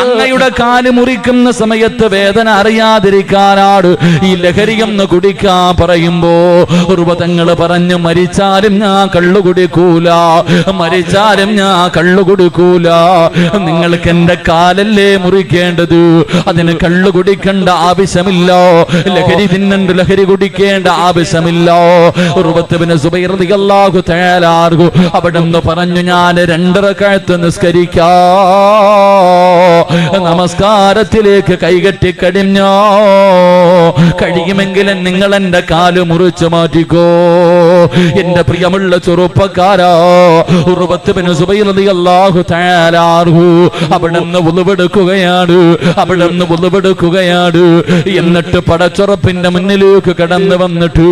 അങ്ങയുടെ കാല് മുറിക്കുന്ന സമയത്ത് വേദന അറിയാതിരിക്കാനാണ് ഈ ലഹരിയെന്ന് കുടിക്കാൻ പറയുമ്പോ ഉർവതങ്ങള് പറഞ്ഞു, മരിച്ചാലും ഞാൻ കള്ളു കുടിക്കൂല, മരിച്ചാലും ഞാൻ കള്ളു കുടിക്കൂല. നിങ്ങൾക്ക് എന്റെ കാലല്ലേ മുറിക്കേണ്ടത്, അതിന് കള്ളു കുടിക്കേണ്ട ആവശ്യമില്ല, ലഹരി തിന്നണ്ട് ലഹരി കുടിക്കേണ്ട ആവശ്യമില്ല. ഉർവത്ത് ബിൻ സുബൈർ റളിയല്ലാഹു തആല അൻഹു അവിടെന്ന് പറഞ്ഞു, ഞാൻ 2 റക്അത്ത് നിസ്കരിക്കാം. നമസ്കാരത്തിലേക്ക് കൈകെട്ടി കഴിഞ്ഞോ, കഴിയുമെങ്കിലും നിങ്ങൾ എന്റെ കാല് മുറിച്ചു മാറ്റിക്കോ. എന്റെ പ്രിയമുള്ള ചെറുപ്പക്കാരാ, ഉർവത്ത് ബിൻ സുബൈർ റളിയല്ലാഹു തആല അൻഹു അവിടുന്ന് വുളുവെടുക്കുകയാണ്, അവിടുന്ന് വുളുവെടുക്കുകയാണ്. എന്നിട്ട് പടച്ചുറപ്പിന്റെ മുന്നിലേക്ക് കടന്നു വന്നിട്ട്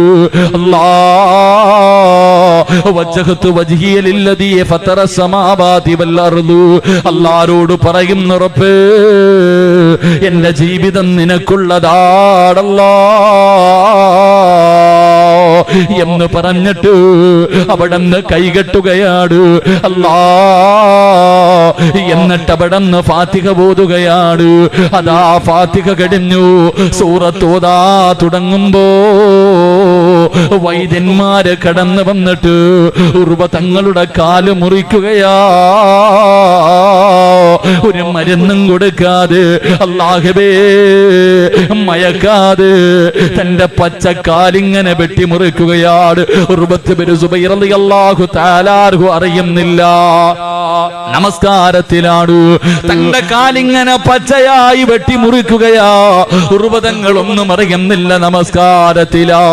വജ്ജഹതു വജ്ഹിയ ലില്ലദീ ഫതറ സമാവാതി വൽ അർദ്, അല്ലാഹുവോട് പറയുന്നു, റബ്ബേ എന്റെ ജീവിതം നിനക്കുള്ളതാണല്ലോ എന്ന് പറഞ്ഞിട്ട് അവിടുന്ന് കൈകെട്ടുകയാണ്. അല്ലാ, എന്നിട്ട് അവിടുന്ന് ഫാത്തിഹ ഓതുകയാണ്. അതാ ഫാത്തിഹ കഴിഞ്ഞു, സൂറത്ത് ഓതാ തുടങ്ങുമ്പോ വൈദ്യന്മാര് കടന്നു വന്നിട്ട് ഉർവ തങ്ങളുടെ കാല് മുറിക്കുകയാ. ഒരു മരുന്നും കൊടുക്കാതെ, അല്ലാഹുവേ മയക്കാതെ തന്റെ പച്ചക്കാലിങ്ങനെ വെട്ടിമുറിക്കുകയാണ്. ഉർവത്ത് ബിൻ സുബൈർ റളിയല്ലാഹു തആല അൻഹു അറിയുന്നില്ല, നമസ്കാരത്തിലാണ്. തന്റെ കാലിങ്ങനെ പച്ചയായി വെട്ടിമുറിക്കുകയാ. ഉർവതങ്ങളൊന്നും അറിയുന്നില്ല, നമസ്കാരത്തിലാ.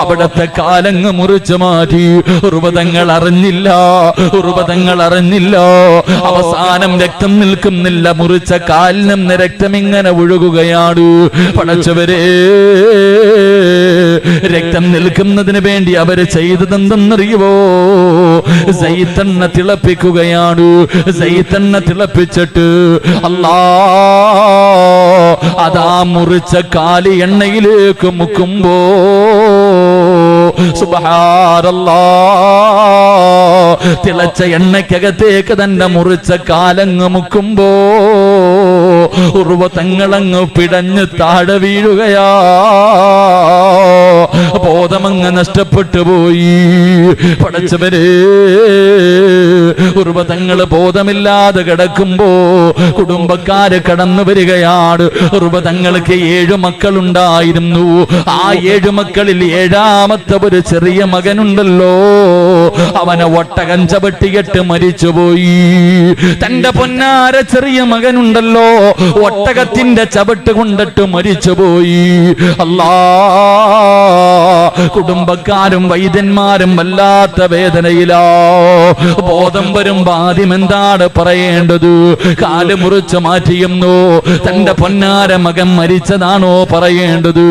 അവിടത്തെ കാലങ്ങ് മുറിച്ചു മാറ്റി. ഉർവതങ്ങൾ അറിഞ്ഞില്ല, ഉർവതങ്ങൾ അറിഞ്ഞില്ല. അവസാനം രക്തം നിൽക്കുന്നില്ല, മുറിച്ച കാലിനും രക്തം ഇങ്ങനെ ഒഴുകുകയാണ്. പടച്ചവരെ, രക്തം നിൽക്കുന്നതിന് വേണ്ടി അവര് ചെയ്തതെന്തെന്നറിയുവോ? സൈത്തണ്ണ തിളപ്പിക്കുകയാണ്. സൈത്തണ്ണ തിളപ്പിച്ചിട്ട് അല്ലാ, അതാ മുറിച്ച കാലി എണ്ണയിലേക്ക് മുക്കുമ്പോ സുബ്ഹാനല്ലാഹ്, തിളച്ച എണ്ണയ്ക്കകത്തേക്ക് തന്നെ മുറിച്ച കാലങ്ങ് മുക്കുമ്പോ ഉർവ തങ്ങളങ്ങ് പിടഞ്ഞ് താഴെ വീഴുകയാ. ബോധമങ്ങ് നഷ്ടപ്പെട്ടു പോയി. പടച്ചവരെ, ഉർവ തങ്ങള് ബോധമില്ലാതെ കിടക്കുമ്പോ കുടുംബക്കാര് കടന്നു വരികയാണ്. ഉർവ തങ്ങൾക്ക് 7 മക്കളുണ്ടായിരുന്നു. ആ 7 മക്കളിൽ 7ാമത്തെ ഒരു ചെറിയ മകനുണ്ടല്ലോ, അവനെ ഒട്ടകം ചവിട്ടിയിട്ട് മരിച്ചുപോയി. തന്റെ പൊന്നാര ചെറിയ മകനുണ്ടല്ലോ, ഒട്ടകത്തിന്റെ ചവിട്ട് കൊണ്ടിട്ട് മരിച്ചുപോയി. അല്ലാ, കുടുംബക്കാരും വൈദ്യന്മാരും വല്ലാത്ത വേദനയിലോ. ബോധം വരുമ്പോ ആദ്യം എന്താണ് പറയേണ്ടത്? കാല് മുറിച്ച് മാറ്റിയെന്നോ, തന്റെ പൊന്നാര മകൻ മരിച്ചതാണോ പറയേണ്ടത്?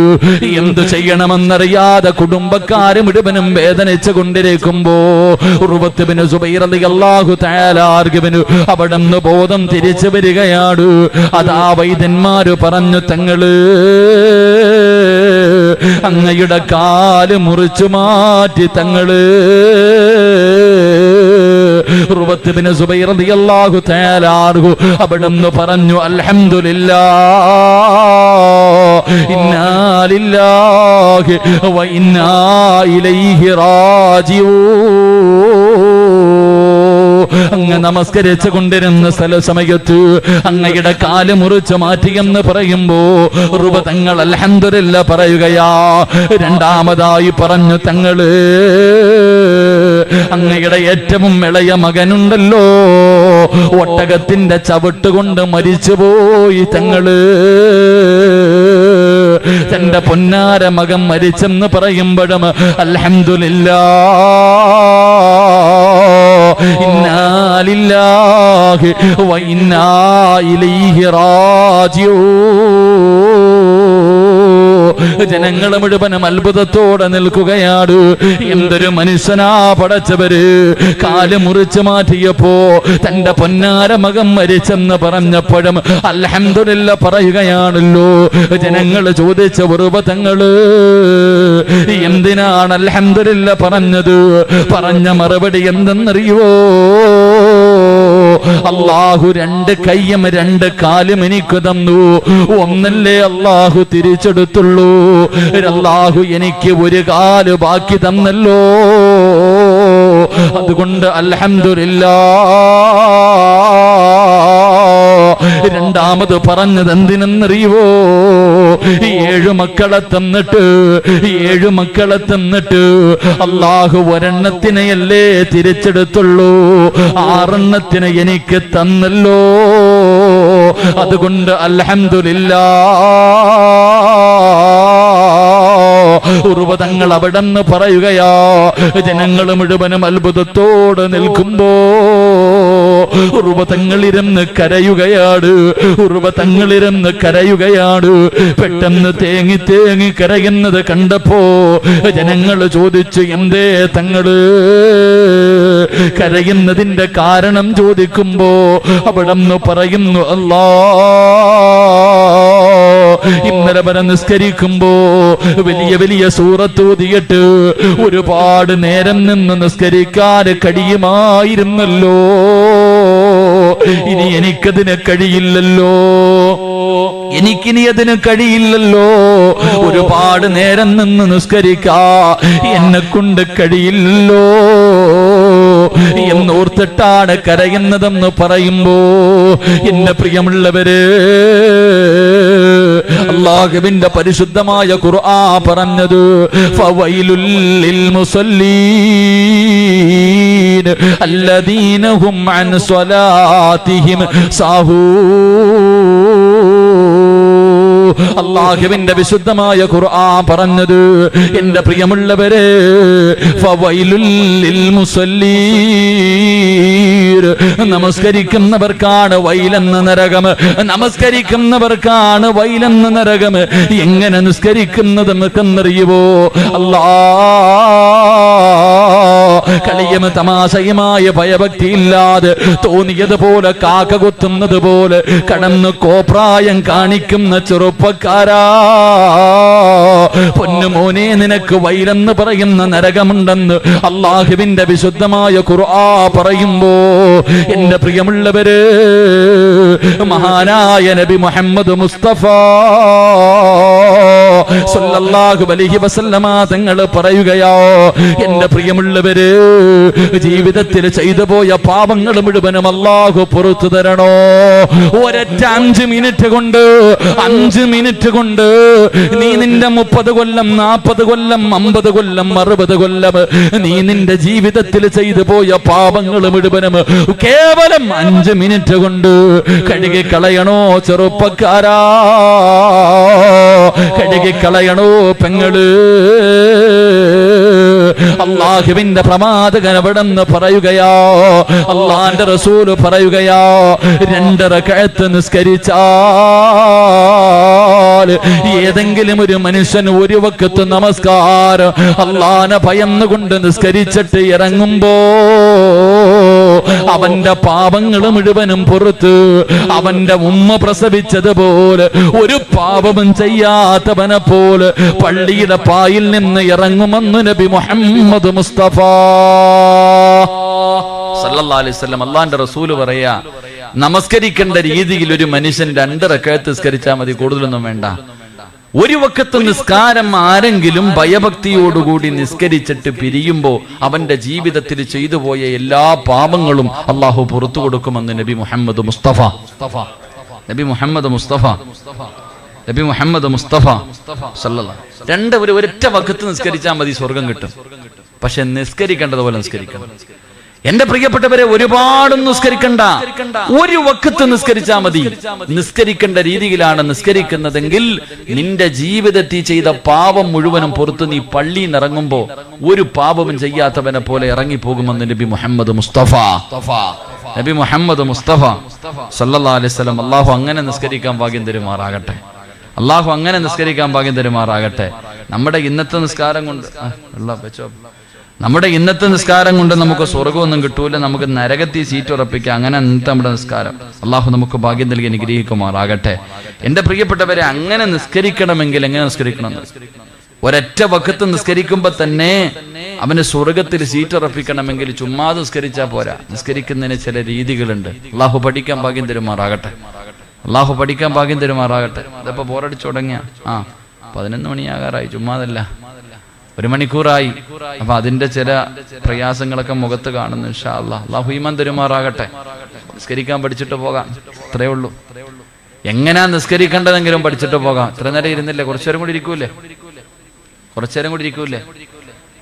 എന്തു ചെയ്യണമെന്നറിയാതെ കുടുംബക്കാരും മുഴുവനും വേദനിച്ചു കൊണ്ടിരിക്കുമ്പോ ഉർവത്ത് ബിൻ സുബൈർ റളിയല്ലാഹു തആല അൻഹു അവിടുന്ന് ബോധം തിരിച്ചു വരികയാണ്. അതാ വൈദ്യന്മാര് പറഞ്ഞു, തങ്ങള് അങ്ങയുടെ കാല് മുറിച്ചു മാറ്റി തങ്ങള്. ഉർവത്ത് ബിൻ സുബൈർ റളിയല്ലാഹു തആല അൻഹു അവിടുന്ന് പറഞ്ഞു, അൽഹംദുലില്ലാഹ്, ഇന്നാ ലില്ലാഹി വ ഇന്നാ ഇലൈഹി റാജിഊൻ. അങ്ങ് നമസ്കരിച്ചു കൊണ്ടിരുന്ന സമയത്ത് അങ്ങയുടെ കാല് മുറിച്ചു മാറ്റിയെന്ന് പറയുമ്പോ ഉർവ തങ്ങൾ അൽഹംദുലില്ലാഹ് പറയുകയാ. രണ്ടാമതായി പറഞ്ഞു, തങ്ങള് അങ്ങയുടെ ഏറ്റവും ഇളയ മകനുണ്ടല്ലോ, ഒട്ടകത്തിന്റെ ചവിട്ട് കൊണ്ട് മരിച്ചുപോയി തങ്ങള്. തന്റെ പൊന്നാര മകൻ മരിച്ചെന്ന് പറയുമ്പോഴും അൽഹംദുലില്ലാഹ്, ഇന്നാ ലില്ലാഹി വ ഇന്നാ ഇലൈഹി റാജിഊൻ. ജനങ്ങൾ മുഴുവനും അത്ഭുതത്തോടെ നിൽക്കുകയാണ്. എന്തൊരു മനുഷ്യനാ പടച്ചവര്! കാല് മുറിച്ചു മാറ്റിയപ്പോ തന്റെ പൊന്നാര മകൻ മരിച്ചെന്ന് പറഞ്ഞപ്പോഴും അൽഹംദുലില്ലാഹ് പറയുകയാണല്ലോ. ജനങ്ങൾ ചോദിച്ച ഉർവ തങ്ങള് എന്തിനാണ് അൽഹംദുലില്ലാഹ് പറഞ്ഞത്? പറഞ്ഞ മറുപടി എന്തെന്നറിയോ? അല്ലാഹു 2 കൈയും 2 കാലും എനിക്ക് തന്നു. ഒന്നല്ലേ അല്ലാഹു തിരിച്ചെടുത്തുള്ളൂ. അല്ലാഹു എനിക്ക് 1 കാല് ബാക്കി തന്നല്ലോ. അതുകൊണ്ട് അൽഹംദുലില്ലാഹ്. രണ്ടാമത് പറഞ്ഞത് എന്തിനെന്നറിയുവോ? 7 മക്കളെ തന്നിട്ട് അല്ലാഹു 1 തിരിച്ചെടുത്തുള്ളൂ. 6 എനിക്ക് തന്നല്ലോ. അതുകൊണ്ട് അൽഹംദുലില്ലാഹ് ഉർവ തങ്ങൾ അവിടെന്ന് പറയുകയാ, ജനങ്ങൾ മുഴുവനും അത്ഭുതത്തോടെ നിൽക്കുമ്പോ ഉർവ തങ്ങളിരുന്ന് കരയുകയാണ്. ഉർവ തങ്ങളിരുന്ന് കരയുകയാണ്. പെട്ടെന്ന് തേങ്ങി തേങ്ങി കരയുന്നത് കണ്ടപ്പോ ജനങ്ങൾ ചോദിച്ചു, എന്തേ തങ്ങള് കരയുന്നതിന്റെ കാരണം ചോദിക്കുമ്പോ അവിടെന്ന് പറയുന്നു, അല്ലാ ഇന്നലെ വരെ നിസ്കരിക്കുമ്പോ വലിയ വലിയ സൂറത്ത് ഓതിയിട്ട് ഒരുപാട് നേരം നിന്ന് നിസ്കരിക്കാൻ കഴിയുമായിരുന്നല്ലോ, ഇനി എനിക്കതിന് കഴിയില്ലല്ലോ, എനിക്കിനി അതിന് കഴിയില്ലല്ലോ, ഒരുപാട് നേരം നിന്ന് നിസ്കരിക്കാ എന്നെ കൊണ്ട് കഴിയില്ലല്ലോ എന്നോർത്തിട്ടാണ് കരയുന്നതെന്ന് പറയുമ്പോ, എന്റെ പ്രിയമുള്ളവര്, അല്ലാഹുവിന്റെ പരിശുദ്ധമായ ഖുർആൻ പറഞ്ഞത് ഫവൈലുൽ ലിൽ മുസല്ലീൻ അല്ലദീന ഹും അൻ സ്വലാത്തിഹിം സാഹൂൻ. അല്ലാഹുവിന്റെ വിശുദ്ധമായ ഖുർആൻ പറഞ്ഞത്, എന്റെ പ്രിയമുള്ളവരെ, ഫവൈലുൽ ലിൽ മുസല്ലീൻ, നമസ്കരിക്കുന്നവർക്കാണ് വൈലെന്ന നരകം, നമസ്കരിക്കുന്നവർക്കാണ് വൈലെന്ന നരകം. എങ്ങനെ നിസ്കരിക്കുന്നത് നമുക്കെന്നറിയുവോ? അല്ലാ കളിയും തമാശയുമായ ഭയഭക്തി ഇല്ലാതെ തോന്നിയതുപോലെ കാക്ക കൊത്തുന്നത് പോലെ കടന്ന് കോപ്രായം കാണിക്കുന്ന ചെറുപ്പക്കാരാ, പൊന്നുമോനെ, നിനക്ക് വൈലെന്ന് പറയുന്ന നരകമുണ്ടെന്ന് അല്ലാഹുവിന്റെ വിശുദ്ധമായ ഖുർആൻ പറയുമ്പോ, എന്റെ പ്രിയമുള്ളവര്, മഹാനായ നബി മുഹമ്മദ് മുസ്തഫ സല്ലല്ലാഹു അലൈഹി വസല്ലമ തങ്ങൾ പറയുകയോ, എന്റെ പ്രിയമുള്ളവര്, ജീവിതത്തിൽ ചെയ്തു പോയ പാപങ്ങൾ മുഴുവനും അല്ലാഹു പുറത്തു തരണോ? ഒരൊറ്റ 5 മിനിറ്റ് കൊണ്ട്, 5 മിനിറ്റ് കൊണ്ട് നീ നിന്റെ 30 കൊല്ലം 40 കൊല്ലം 50 കൊല്ലം 60 കൊല്ലം നീ നിന്റെ ജീവിതത്തിൽ ചെയ്തു പോയ പാപങ്ങൾ മുഴുവനും കേവലം 5 മിനിറ്റ് കൊണ്ട് കഴുകി കളയണോ ചെറുപ്പക്കാരാ, കഴുകി കളയണോ പെങ്ങള്. അല്ലാഹുവിന്റെ പ്രവാചകൻ അവിടെന്ന് പറയുകയോ, അല്ലാഹുവിന്റെ റസൂല് പറയുകയോ, 2 റക്അത്ത് നിസ്കരിച്ചാൽ ഏതെങ്കിലും ഒരു മനുഷ്യൻ ഒരു വഖത്ത് നമസ്കാരം അല്ലാഹുവിനെ ഭയന്നുകൊണ്ട് നിസ്കരിച്ചിട്ട് ഇറങ്ങുമ്പോ അവന്റെ പാപങ്ങൾ മുഴുവനും പുറത്ത് അവന്റെ ഉമ്മ പ്രസവിച്ചതുപോലെ ഒരു പാപവും ചെയ്യാത്തവനെ പോലെ പള്ളിയുടെ പായിൽ നിന്ന് ഇറങ്ങുമെന്ന് നബി മുഹമ്മദ് മുസ്തഫ സല്ലല്ലാഹു അലൈഹി വസല്ലം അല്ലാഹുവിന്റെ റസൂല് പറയാ, നമസ്കരിക്കേണ്ട രീതിയിൽ ഒരു മനുഷ്യൻ 2 റക്അത്ത് നിസ്കരിച്ചാൽ മതി, കൂടുതലൊന്നും വേണ്ട. ഒരു വഖത്ത് നിസ്കാരം ആരെങ്കിലും ഭയഭക്തിയോടുകൂടി നിസ്കരിച്ചിട്ട് പിരിയുമ്പോ അവന്റെ ജീവിതത്തിൽ ചെയ്തു പോയ എല്ലാ പാപങ്ങളും അള്ളാഹു പുറത്തു കൊടുക്കുമെന്ന് നബി മുഹമ്മദ് മുസ്തഫ നബി മുഹമ്മദ് മുസ്തഫ നബി മുഹമ്മദ് മുസ്തഫ സല്ലല്ലാഹു. ഒരൊറ്റ വഖത്ത് നിസ്കരിച്ചാൽ മതി, സ്വർഗം കിട്ടും. പക്ഷെ നിസ്കരിക്കേണ്ടതുപോലെ നിസ്കരിക്കണം. എന്റെ പ്രിയപ്പെട്ടവരെ, ഒരുപാട് നിസ്കരിക്കണ്ട, ഒരു വഖത്ത് നിസ്കരിച്ചാൽ മതി. നിസ്കരിക്കേണ്ട രീതിയിലാണ് നിസ്കരിക്കുന്നതെങ്കിൽ നിന്റെ ജീവിതത്തിൽ ചെയ്ത പാപം മുഴുവനും പുറത്ത് നീ പള്ളിയിൽ ഇറങ്ങുമ്പോ ഒരു പാപവും ചെയ്യാത്തവനെ പോലെ ഇറങ്ങിപ്പോകുമെന്ന് നബി മുഹമ്മദ് മുസ്തഫ നബി മുഹമ്മദ് മുസ്തഫ സല്ലല്ലാഹു അലൈഹി വസല്ലം. അല്ലാഹു അങ്ങനെ നിസ്കരിക്കാൻ ഭാഗ്യം തരുമാറാകട്ടെ. അല്ലാഹു അങ്ങനെ നിസ്കരിക്കാൻ ഭാഗ്യം തരുമാറാകട്ടെ. നമ്മുടെ ഇന്നത്തെ നിസ്കാരം കൊണ്ട് നമുക്ക് സ്വർഗമൊന്നും കിട്ടൂല, നമുക്ക് നരകത്തിൽ സീറ്റ് ഉറപ്പിക്കാം. അങ്ങനെ നമ്മുടെ നിസ്കാരം അള്ളാഹു നമുക്ക് ഭാഗ്യം നൽകി അനുഗ്രഹിക്കുമാറാകട്ടെ. എന്റെ പ്രിയപ്പെട്ടവരെ, അങ്ങനെ നിസ്കരിക്കണമെങ്കിൽ എങ്ങനെ നിസ്കരിക്കണം? ഒരൊറ്റ വഖത്ത് നിസ്കരിക്കുമ്പോ തന്നെ അവന് സ്വർഗത്തിൽ സീറ്റ് ഉറപ്പിക്കണമെങ്കിൽ ചുമ്മാ നിസ്കരിച്ചാൽ പോരാ. നിസ്കരിക്കുന്നതിന് ചില രീതികളുണ്ട്. അള്ളാഹു പഠിക്കാൻ ഭാഗ്യം തരുമാറാകട്ടെ. അള്ളാഹു പഠിക്കാൻ ഭാഗ്യം തരുമാറാകട്ടെ. ഇതിപ്പോ ബോറടിച്ചു തുടങ്ങിയ 11 മണിയാകാറായി, ചുമ്മാതല്ല, 1 മണിക്കൂറായി. അപ്പൊ അതിന്റെ ചില പ്രയാസങ്ങളൊക്കെ മുഖത്ത് കാണുന്നു. ഇൻഷാ അല്ലാഹ് അല്ലാഹു ഈമാൻ തരുമാറാകട്ടെ. നിസ്കരിക്കാൻ പഠിച്ചിട്ട് പോകാം, അത്രേ ഉള്ളൂ. എങ്ങനെയാ നിസ്കരിക്കേണ്ടതെങ്കിലും പഠിച്ചിട്ട് പോകാം. ഇത്ര നേരം ഇരുന്നില്ലേ? കുറച്ചേരം കൂടി ഇരിക്കൂലേ?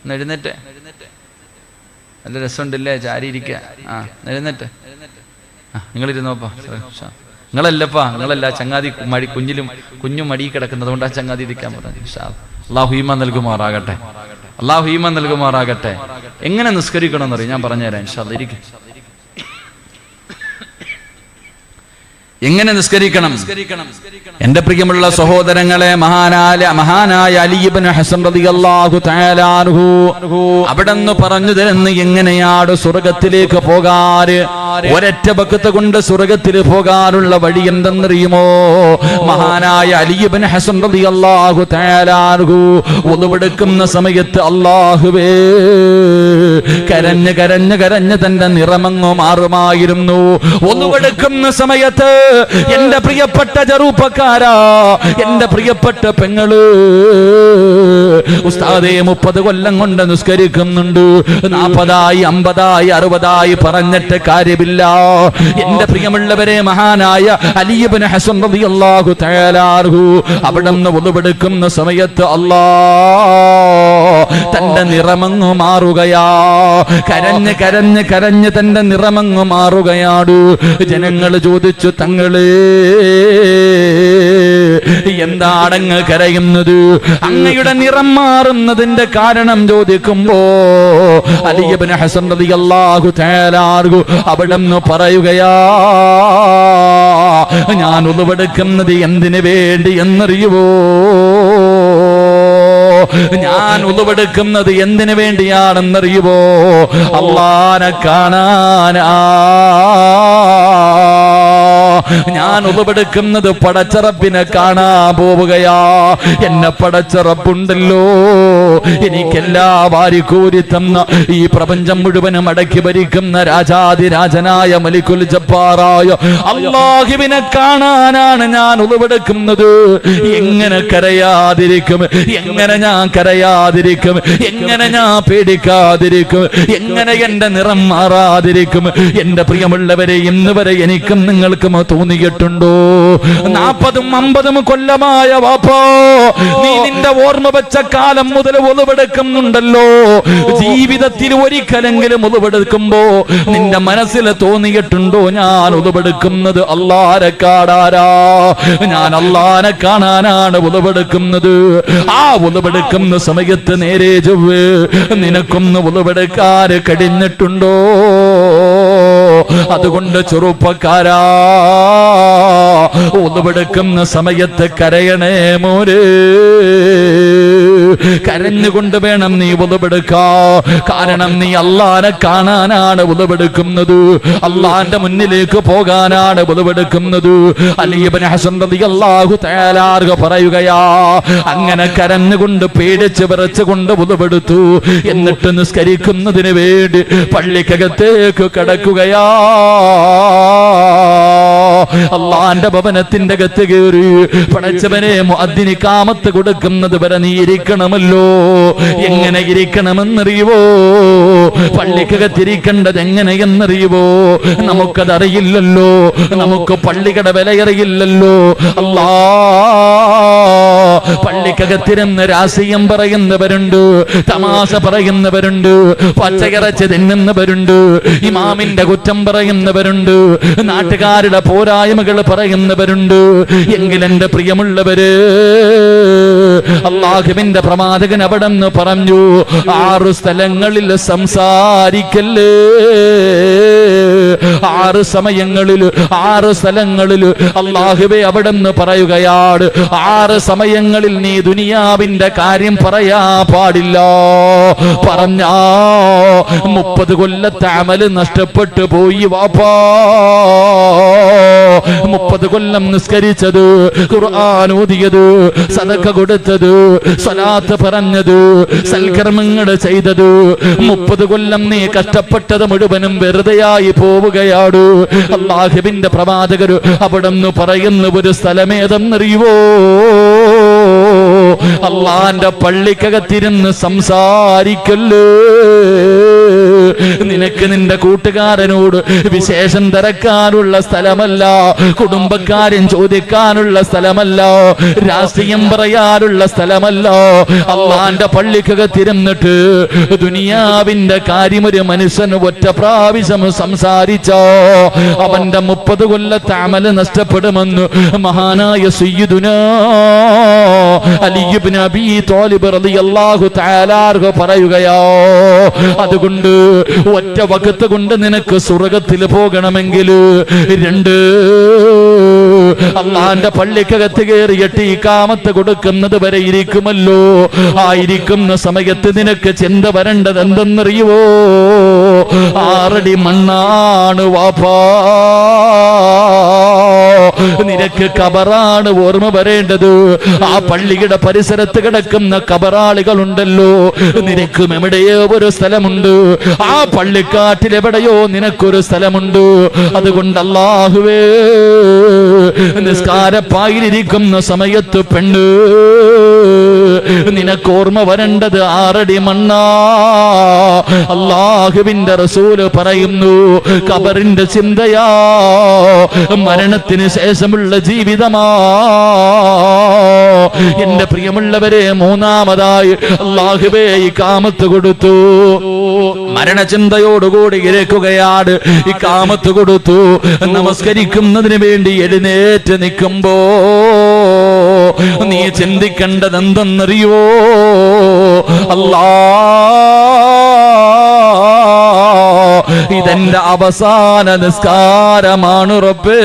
ഒന്ന് എഴുന്നേറ്റ്. നല്ല രസമുണ്ടല്ലേ ചാരി ഇരിക്കുക. എഴുന്നേറ്റ്. നിങ്ങൾ ഇരുന്നോപ്പാ. നിങ്ങളല്ല ചങ്ങാതി കുഞ്ഞും മടി കിടക്കുന്നത് കൊണ്ട് ആ ചങ്ങാതി ഇരിക്കാൻ പറഞ്ഞു. അള്ളാഹു ഈമാൻ നൽകുമാറാകട്ടെ, അള്ളാഹു ഈമാൻ നൽകുമാറാകട്ടെ. എങ്ങനെ നിസ്കരിക്കണം എന്നറിയാം, ഞാൻ പറഞ്ഞുതരാം ഇൻഷാ അല്ലാഹ്. ഇരിക്കും. എങ്ങനെ നിസ്കരിക്കണം? എന്റെ പ്രിയമുള്ള സഹോദരങ്ങളെ, മഹാനായ അലി ഇബ്നു ഹസൻ റളിയല്ലാഹു തആല അൻഹു അവിടെന്ന് പറഞ്ഞു തരുന്നു എങ്ങനെയാണ് സ്വർഗത്തിലേക്ക് പോകാറ്. ഒരൊറ്റ വഖത്ത് കൊണ്ട് സ്വർഗത്തിൽ പോകാനുള്ള വഴി എന്തെന്നറിയുമോ? മഹാനായ അലി ഇബ്നു ഹസൻ റളിയല്ലാഹു തആല അൻഹു ഉളുവെടുക്കുന്ന സമയത്ത് അല്ലാഹുവേ കരഞ്ഞ് കരഞ്ഞ് കരഞ്ഞ് തന്റെ നിറമങ്ങ് മാറുമായിരുന്നു. ഉളുവെടുക്കുന്ന സമയത്ത് എന്റെ പ്രിയപ്പെട്ട ചെറുപ്പക്കാരാ, എന്റെ പ്രിയപ്പെട്ട പെങ്ങള്, ഉസ്താദേ 30 കൊല്ലം കൊണ്ട് നിസ്കരിക്കുന്നുണ്ട്, 40 50 60 പറഞ്ഞിട്ട് കാര്യമില്ല. എന്റെ പ്രിയമുള്ളവരെ, മഹാനായ അലി ഇബ്നു ഹസൻ റളിയല്ലാഹു തആല അൻഹു അവിടുന്ന് ഉളുവെടുക്കുന്ന സമയത്ത് തന്റെ നിറമങ്ങ് മാറുകയാ. കരഞ്ഞ് കരഞ്ഞ് കരഞ്ഞ് തന്റെ നിറമങ്ങ് മാറുകയാണ്. ജനങ്ങൾ ചോദിച്ചു, തങ്ങളെ എന്താണങ്ങ് കരയുന്നത്? അങ്ങയുടെ നിറം മാറുന്നതിന്റെ കാരണം ചോദിക്കുമ്പോ അലി ഇബ്നു ഹസൻ റളിയല്ലാഹു തആല അൻഹു അവിടുന്ന് പറയുകയാ, ഞാൻ ഉളുവെടുക്കുന്നത് എന്തിനു വേണ്ടി എന്നറിയുവോ? ഞാൻ ഉളുവെടുക്കുന്നത് എന്തിനു വേണ്ടിയാണെന്നറിയുവോ? അല്ലാഹനെ കാണാനാ. ഞാൻ ഉളുവെടുക്കുന്നത് പടച്ചറപ്പിനെ കാണാൻ പോവുകയാ. എന്നെ പടച്ചറപ്പുണ്ടല്ലോ, എനിക്കെല്ലാ വാരിക്കോരി തന്ന ഈ പ്രപഞ്ചം മുഴുവനും അടക്കി ഭരിക്കുന്ന രാജാതിരാജനായ മലിക്കുൽ ജബ്ബാറായ അല്ലാഹുവിനെ കാണാനാണ് ഞാൻ ഉളുവെടുക്കുന്നത്. എങ്ങനെ കരയാതിരിക്കും? എങ്ങനെ ഞാൻ കരയാതിരിക്കും? എങ്ങനെ ഞാൻ പേടിക്കാതിരിക്കും? എങ്ങനെ എന്റെ നിറം മാറാതിരിക്കും? എന്റെ പ്രിയമുള്ളവരെ, ഇന്ന് വരെ എനിക്കും നിങ്ങൾക്കും തോന്നിയിട്ടുണ്ടോ? 40 50 കൊല്ലമായ വാപ്പോ, നീ നിന്റെ ഓർമ്മ വെച്ച കാലം മുതൽ ഉളുവെടുക്കുന്നുണ്ടല്ലോ. ജീവിതത്തിൽ ഒരിക്കലെങ്കിലും ഉളുവെടുക്കുമ്പോ നിന്റെ മനസ്സിൽ തോന്നിയിട്ടുണ്ടോ, ഞാൻ ഉളുവെടുക്കുന്നത് അല്ലാഹനെ കാണാനാ, ഞാൻ അല്ലാഹനെ കാണാനാണ് ഉളുവെടുക്കുന്നത്. ആ ഉളുവെടുക്കുന്ന സമയത്ത് നേരെ ചൊവ്വേ നിനക്കൊന്ന് ഉളുവെടുക്കാൻ കഴിഞ്ഞിട്ടുണ്ടോ? അതുകൊണ്ട് ചെറുപ്പക്കാരാ, ഉളുവെടുക്കുന്ന സമയത്ത് കരയണേ മോരെ. കരഞ്ഞുകൊണ്ട് വേണം നീ ഉളുവെടുക്കാ. കാരണം നീ അല്ലാഹനെ കാണാനാണ് ഉളുവെടുക്കുന്നത്, അല്ലാഹന്റെ മുന്നിലേക്ക് പോകാനാണ് ഉളുവെടുക്കുന്നത്. അലി ഇബ്നു ഹസൻ റളിയല്ലാഹു തആല അൻഹു പറയുകയാ, അങ്ങനെ കരഞ്ഞുകൊണ്ട് പേടിച്ച് വിറച്ചുകൊണ്ട് ഉളുവെടുത്തു. എന്നിട്ട് നിസ്കരിക്കുന്നതിന് വേണ്ടി പള്ളിക്കകത്തേക്ക് കടക്കുകയാ. അല്ലാഹന്റെ ഭവനത്തിന്റെ അകത്ത് കയറി പടച്ചവനെ മുഅദ്ദിന് ഇഖാമത്ത് കൊടുക്കുന്നത് വരെ നീ ഇരിക്കണമല്ലോ. എങ്ങനെ ഇരിക്കണമെന്നറിയുവോ? പള്ളിക്കകത്തിരിക്കേണ്ടത് എങ്ങനെയെന്നറിയുവോ? നമുക്കതറിയില്ലല്ലോ. നമുക്ക് പള്ളികളുടെ വിലയറിയില്ലല്ലോ. അല്ലാ, പള്ളിക്കകത്തിരുന്ന് രാഷ്ട്രീയം പറയുന്നവരുണ്ട്, തമാശ പറയുന്നവരുണ്ട്, പച്ചയിറച്ചി തിന്നുന്നവരുണ്ട്, ഇമാമിന്റെ കുറ്റം പറയുന്നവരുണ്ട്, നാട്ടുകാരുടെ പോരായ്മകൾ പറയുന്നവരുണ്ട്. എങ്കിലെന്റെ പ്രിയമുള്ളവര്, അല്ലാഹുവിന്റെ പ്രവാചകൻ അവിടെന്ന് പറഞ്ഞു, 6 സ്ഥലങ്ങളിൽ സംസാരിക്കല്ലേ. 6 സമയങ്ങളിൽ 6 സ്ഥലങ്ങളിൽ അല്ലാഹുവേ അവിടെന്ന് പറയുകയാണ്, 6 സമയങ്ങളിൽ നീ ദുനിയാവിന്റെ കാര്യം പറയാ പാടില്ല. പറഞ്ഞാ 30 കൊല്ലത്തെ അമല് നഷ്ടപ്പെട്ടു പോയി വാപ്പാ. 30 കൊല്ലം നിസ്കരിച്ചത്, ഖുർആൻ ഓതിയത്, സദഖ കൊടുത്തത്, സ്വലാത്ത് പറഞ്ഞത്, സൽക്കർമ്മങ്ങൾ ചെയ്തത്, 30 കൊല്ലം നീ കഷ്ടപ്പെട്ടത് മുഴുവനും വെറുതെയായി പോവുകയാണ്. അല്ലാഹുവിന്റെ പ്രവാചകർ അവിടെന്ന് പറയുന്ന ഒരു സ്ഥലമേതെന്നറിയുവോ? അള്ളാന്റെ പള്ളിക്കകത്തിരുന്ന് സംസാരിക്കല്ലേ. നിനക്ക് നിന്റെ കൂട്ടുകാരനോട് വിശേഷം തിരക്കാനുള്ള സ്ഥലമല്ല, കുടുംബക്കാരൻ ചോദിക്കാനുള്ള സ്ഥലമല്ല, രാഷ്ട്രീയം പറയാനുള്ള സ്ഥലമല്ല. അള്ളാന്റെ പള്ളിക്കകത്തിരുന്നിട്ട് ദുനിയാവിന്റെ കാര്യം ഒരു മനുഷ്യന് ഒറ്റ പ്രാവശ്യം സംസാരിച്ചോ അവന്റെ 30 കൊല്ലത്തെ അമല് നഷ്ടപ്പെടുമെന്ന് മഹാനായ സയ്യിദുനാ അലി ഇബ്നു അബീ ത്വാലിബ് റളിയല്ലാഹു തആല അൻഹു പറയുകയോ. അതുകൊണ്ട് ഒറ്റ വഖത്ത് കൊണ്ട് നിനക്ക് സ്വർഗ്ഗത്തിൽ പോകണമെങ്കിൽ 2 അള്ളാന്റെ പള്ളിക്കകത്ത് കയറിയിട്ട് ഇഖാമത്ത് കൊടുക്കുന്നത് വരെ ഇരിക്കുമല്ലോ. ആയിരിക്കുന്ന സമയത്ത് നിനക്ക് ചിന്ത വരേണ്ടത് എന്തെന്നറിയുവോ? 6 അടി മണ്ണാണ് വാപ്പാ, നിനക്ക് കബറാണ് ഓർമ്മ വരേണ്ടത്. ആ പള്ളിയുടെ പരിസരത്ത് കിടക്കുന്ന കബറാളികളുണ്ടല്ലോ, നിനക്കും എവിടെയോ ഒരു സ്ഥലമുണ്ട്. ആ പള്ളിക്കാട്ടിൽ എവിടെയോ നിനക്കൊരു സ്ഥലമുണ്ട്. അതുകൊണ്ട് അല്ലാഹുവേ, നിസ്കാരപ്പായിലിരിക്കുന്ന സമയത്ത് പെണ്ണ് നിനക്ക് ഓർമ്മ വരേണ്ടത് 6 അടി മണ്ണാ. അല്ലാഹുവിന്റെ റസൂല് പറയുന്നു, ഖബറിന്റെ ചിന്തയാ, മരണത്തിന് ശേഷമുള്ള ജീവിതമാ. എന്റെ പ്രിയമുള്ളവരെ, മൂന്നാമതായി അല്ലാഹുവേ ഇഖാമത്ത് കൊടുത്തു. മരണചിന്തയോടുകൂടി ഇരിക്കുകയാണ്, ഇഖാമത്ത് കൊടുത്തു. നമസ്കരിക്കുന്നതിന് വേണ്ടി എഴുന്നേറ്റ് നിൽക്കുമ്പോ നീ ചിന്തിക്കേണ്ടത് എന്തെന്നറിയോ? അല്ലാ, ഇതെന്റെ അവസാന നിസ്കാരമാണ് റബ്ബേ,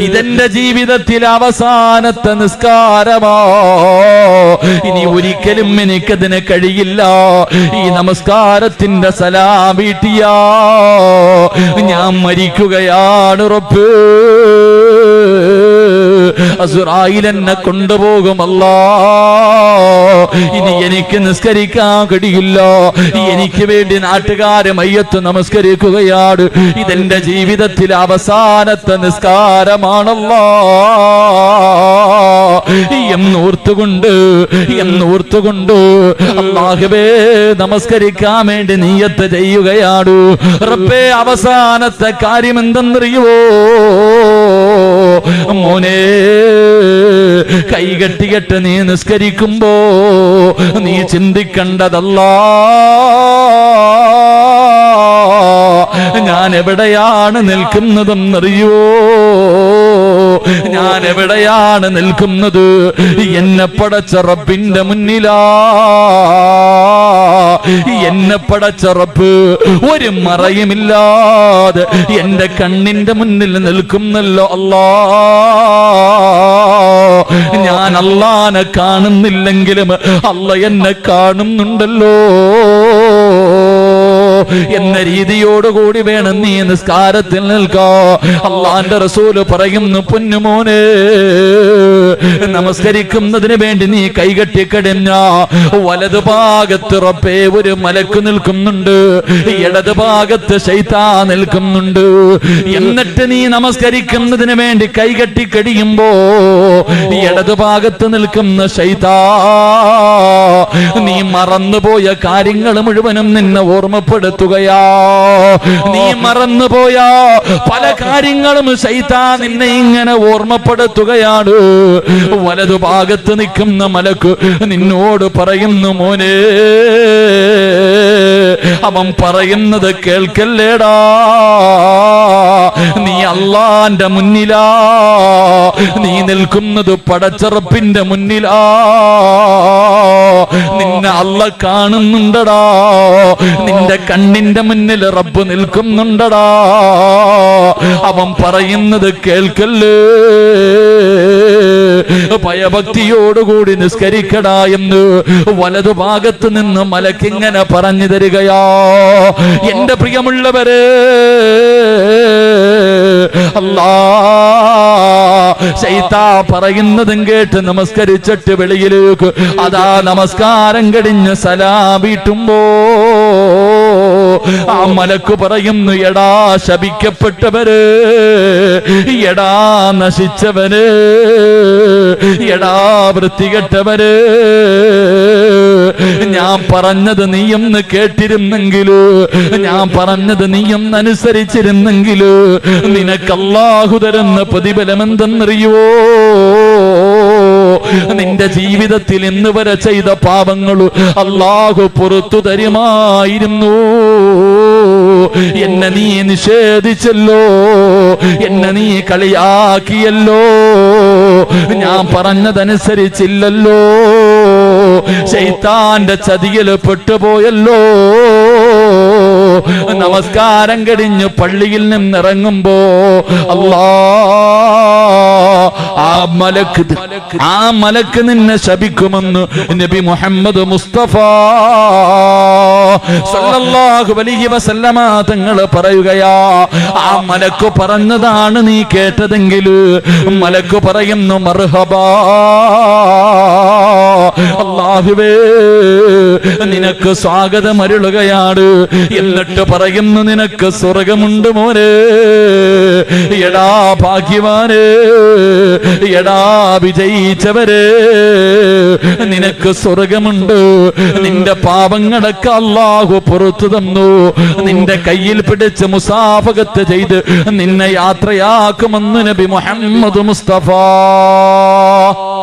ഇതെന്റെ ജീവിതത്തിൽ അവസാനത്തെ നിസ്കാരമോ. ഇനി ഒരിക്കലും എനിക്കതിന് കഴിയില്ല. ഈ നമസ്കാരത്തിന്റെ സലാം വീട്ടിയാ ഞാൻ മരിക്കുകയാണ് റബ്ബേ. അസ്റായീൽ എന്നെ കൊണ്ടുപോകുമല്ലാ. ഇനി എനിക്ക് നിസ്കരിക്കാൻ കഴിയില്ല. എനിക്ക് വേണ്ടി നാട്ടുകാരെ മയ്യത്ത് നമസ്കരിക്കുകയാണ്. ഇതെന്റെ ജീവിതത്തിൽ അവസാനത്തെ നിസ്കാരമാണല്ലോ എന്നോർത്തുകൊണ്ട് അല്ലാഹുവേ നമസ്കരിക്കാൻ വേണ്ടി നിയ്യത്ത് ചെയ്യുകയാണ്. റബ്ബേ, അവസാനത്തെ കാര്യം എന്തെന്നറിയുവോ? മോനെ, കൈകെട്ടികെട്ട് നീ നിസ്കരിക്കുമ്പോ നീ ചിന്തിക്കേണ്ടതല്ലാ, ഞാൻ എവിടെയാണ് നിൽക്കുന്നതെന്നറിയോ? ഞാൻ എവിടെയാണ് നിൽക്കുന്നത്? എന്നെ പടച്ച റബ്ബിന്റെ മുന്നിലാ. എന്നെ പടച്ച റബ്ബ് ഒരു മറയുമില്ലാതെ എന്റെ കണ്ണിന്റെ മുന്നിൽ നിൽക്കുന്നല്ലോ അല്ലാ. ഞാൻ അല്ലാഹനെ കാണുന്നില്ലെങ്കിലും അല്ലാഹ് എന്നെ കാണുന്നുണ്ടല്ലോ എന്ന രീതിയോടുകൂടി വേണം നീ നിസ്കാരത്തിൽ നിൽക്കാ. അള്ളാന്റെ റസൂല് പറയുന്നു, പൊന്നുമോനെ, നമസ്കരിക്കുന്നതിന് വേണ്ടി നീ കൈകെട്ടിക്കടിഞ്ഞ വലതുഭാഗത്ത് റബ്ബേ ഒരു മലക്ക് നിൽക്കുന്നുണ്ട്, ഇടതുഭാഗത്ത് ശൈത്താൻ നിൽക്കുന്നുണ്ട്. എന്നിട്ട് നീ നമസ്കരിക്കുന്നതിന് വേണ്ടി കൈകെട്ടിക്കടിയുമ്പോ ഇടതുഭാഗത്ത് നിൽക്കുന്ന ശൈത്താൻ നീ മറന്നുപോയ കാര്യങ്ങൾ മുഴുവനും നിന്നെ ഓർമ്മപ്പെടുത്തുകയാ. നീ മറന്നുപോയ പല കാര്യങ്ങളും ശൈത്താൻ നിന്നെ ഇങ്ങനെ ഓർമ്മപ്പെടുത്തുകയാണ്. വലതുഭാഗത്ത് നിൽക്കുന്ന മലക്ക് നിന്നോട് പറയുന്നു, മോനെ, അവൻ പറയുന്നത് കേൾക്കല്ലേടാ, നീ അള്ളാന്റെ മുന്നിലാ, നീ നിൽക്കുന്നത് പടച്ചറപ്പിന്റെ മുന്നിലാ, നിന്നെ അള്ള കാണുന്നുണ്ടടാ, നിന്റെ കണ്ണിന്റെ മുന്നിൽ റബ്ബ് നിൽക്കുന്നുണ്ടടാ. അവൻ പറയുന്നത് കേൾക്കല്ലേ, ഭയഭക്തിയോടുകൂടി നിസ്കരിക്കടാ എന്ന് വലതുഭാഗത്ത് നിന്ന് മലക്കിങ്ങനെ പറഞ്ഞു തരികയാ. എന്റെ പ്രിയമുള്ളവരെ, അല്ലാ ശൈത്താൻ പറയുന്നതും കേട്ട് നമസ്കരിച്ചിട്ട് വെളിയിലേക്ക് അതാ നമസ്കാരം കഴിഞ്ഞ് സലാം വീട്ടുമ്പോ ആ മലക്ക് പറയുന്നു, എടാ ശപിക്കപ്പെട്ടവര്, എടാ നശിച്ചവര്, എടാ വൃത്തികെട്ടവര്, ഞാൻ പറഞ്ഞത് നീയൊന്ന് കേട്ടിരുന്നെങ്കില്, ഞാൻ പറഞ്ഞത് നീയൊന്ന് അനുസരിച്ചിരുന്നെങ്കില് നിനക്ക് അല്ലാഹു തരുന്ന പ്രതിഫലം എന്തെന്നറിയോ? നിന്റെ ജീവിതത്തിൽ ഇന്ന് വരെ ചെയ്ത പാപങ്ങൾ അല്ലാഹു പുറത്തു തരുമായിരുന്നു. എന്നെ നീ നിഷേധിച്ചല്ലോ, എന്നെ നീ കളിയാക്കിയല്ലോ, ഞാൻ പറഞ്ഞതനുസരിച്ചില്ലല്ലോ, ശൈത്താന്റെ ചതിയിൽ പെട്ടുപോയല്ലോ. നമസ്കാരം കഴിഞ്ഞ് പള്ളിയിൽ നിന്നിറങ്ങുമ്പോ ആ മലക്ക് നിന്നെ ശപിക്കുമെന്ന് നബി മുഹമ്മദ് മുസ്തഫ സല്ലല്ലാഹു അലൈഹി വസല്ലമ തങ്ങൾ പറയുകയാ. ആ മലക്ക് പറഞ്ഞതാണ് നീ കേട്ടതെങ്കിൽ മലക്ക് പറയുന്നു മർഹബാ, അല്ലാഹുവേ നിനക്ക് സ്വാഗതം അരുളുകയാണ്. എന്നിട്ട് പറയുന്നു നിനക്ക് സ്വർഗമുണ്ട് മോനെ. എടാ ഭാഗ്യവാനെ, എടാ വിജയിച്ചവരെ, നിനക്ക് സ്വർഗമുണ്ട്. നിന്റെ പാപങ്ങളൊക്കെ അല്ലാഹു പുറത്തു തന്നു. നിന്റെ കയ്യിൽ പിടിച്ച് മുസാഫഹത്ത് ചെയ്ത് നിന്നെ യാത്രയാക്കുമെന്ന് നബി മുഹമ്മദ് മുസ്തഫ.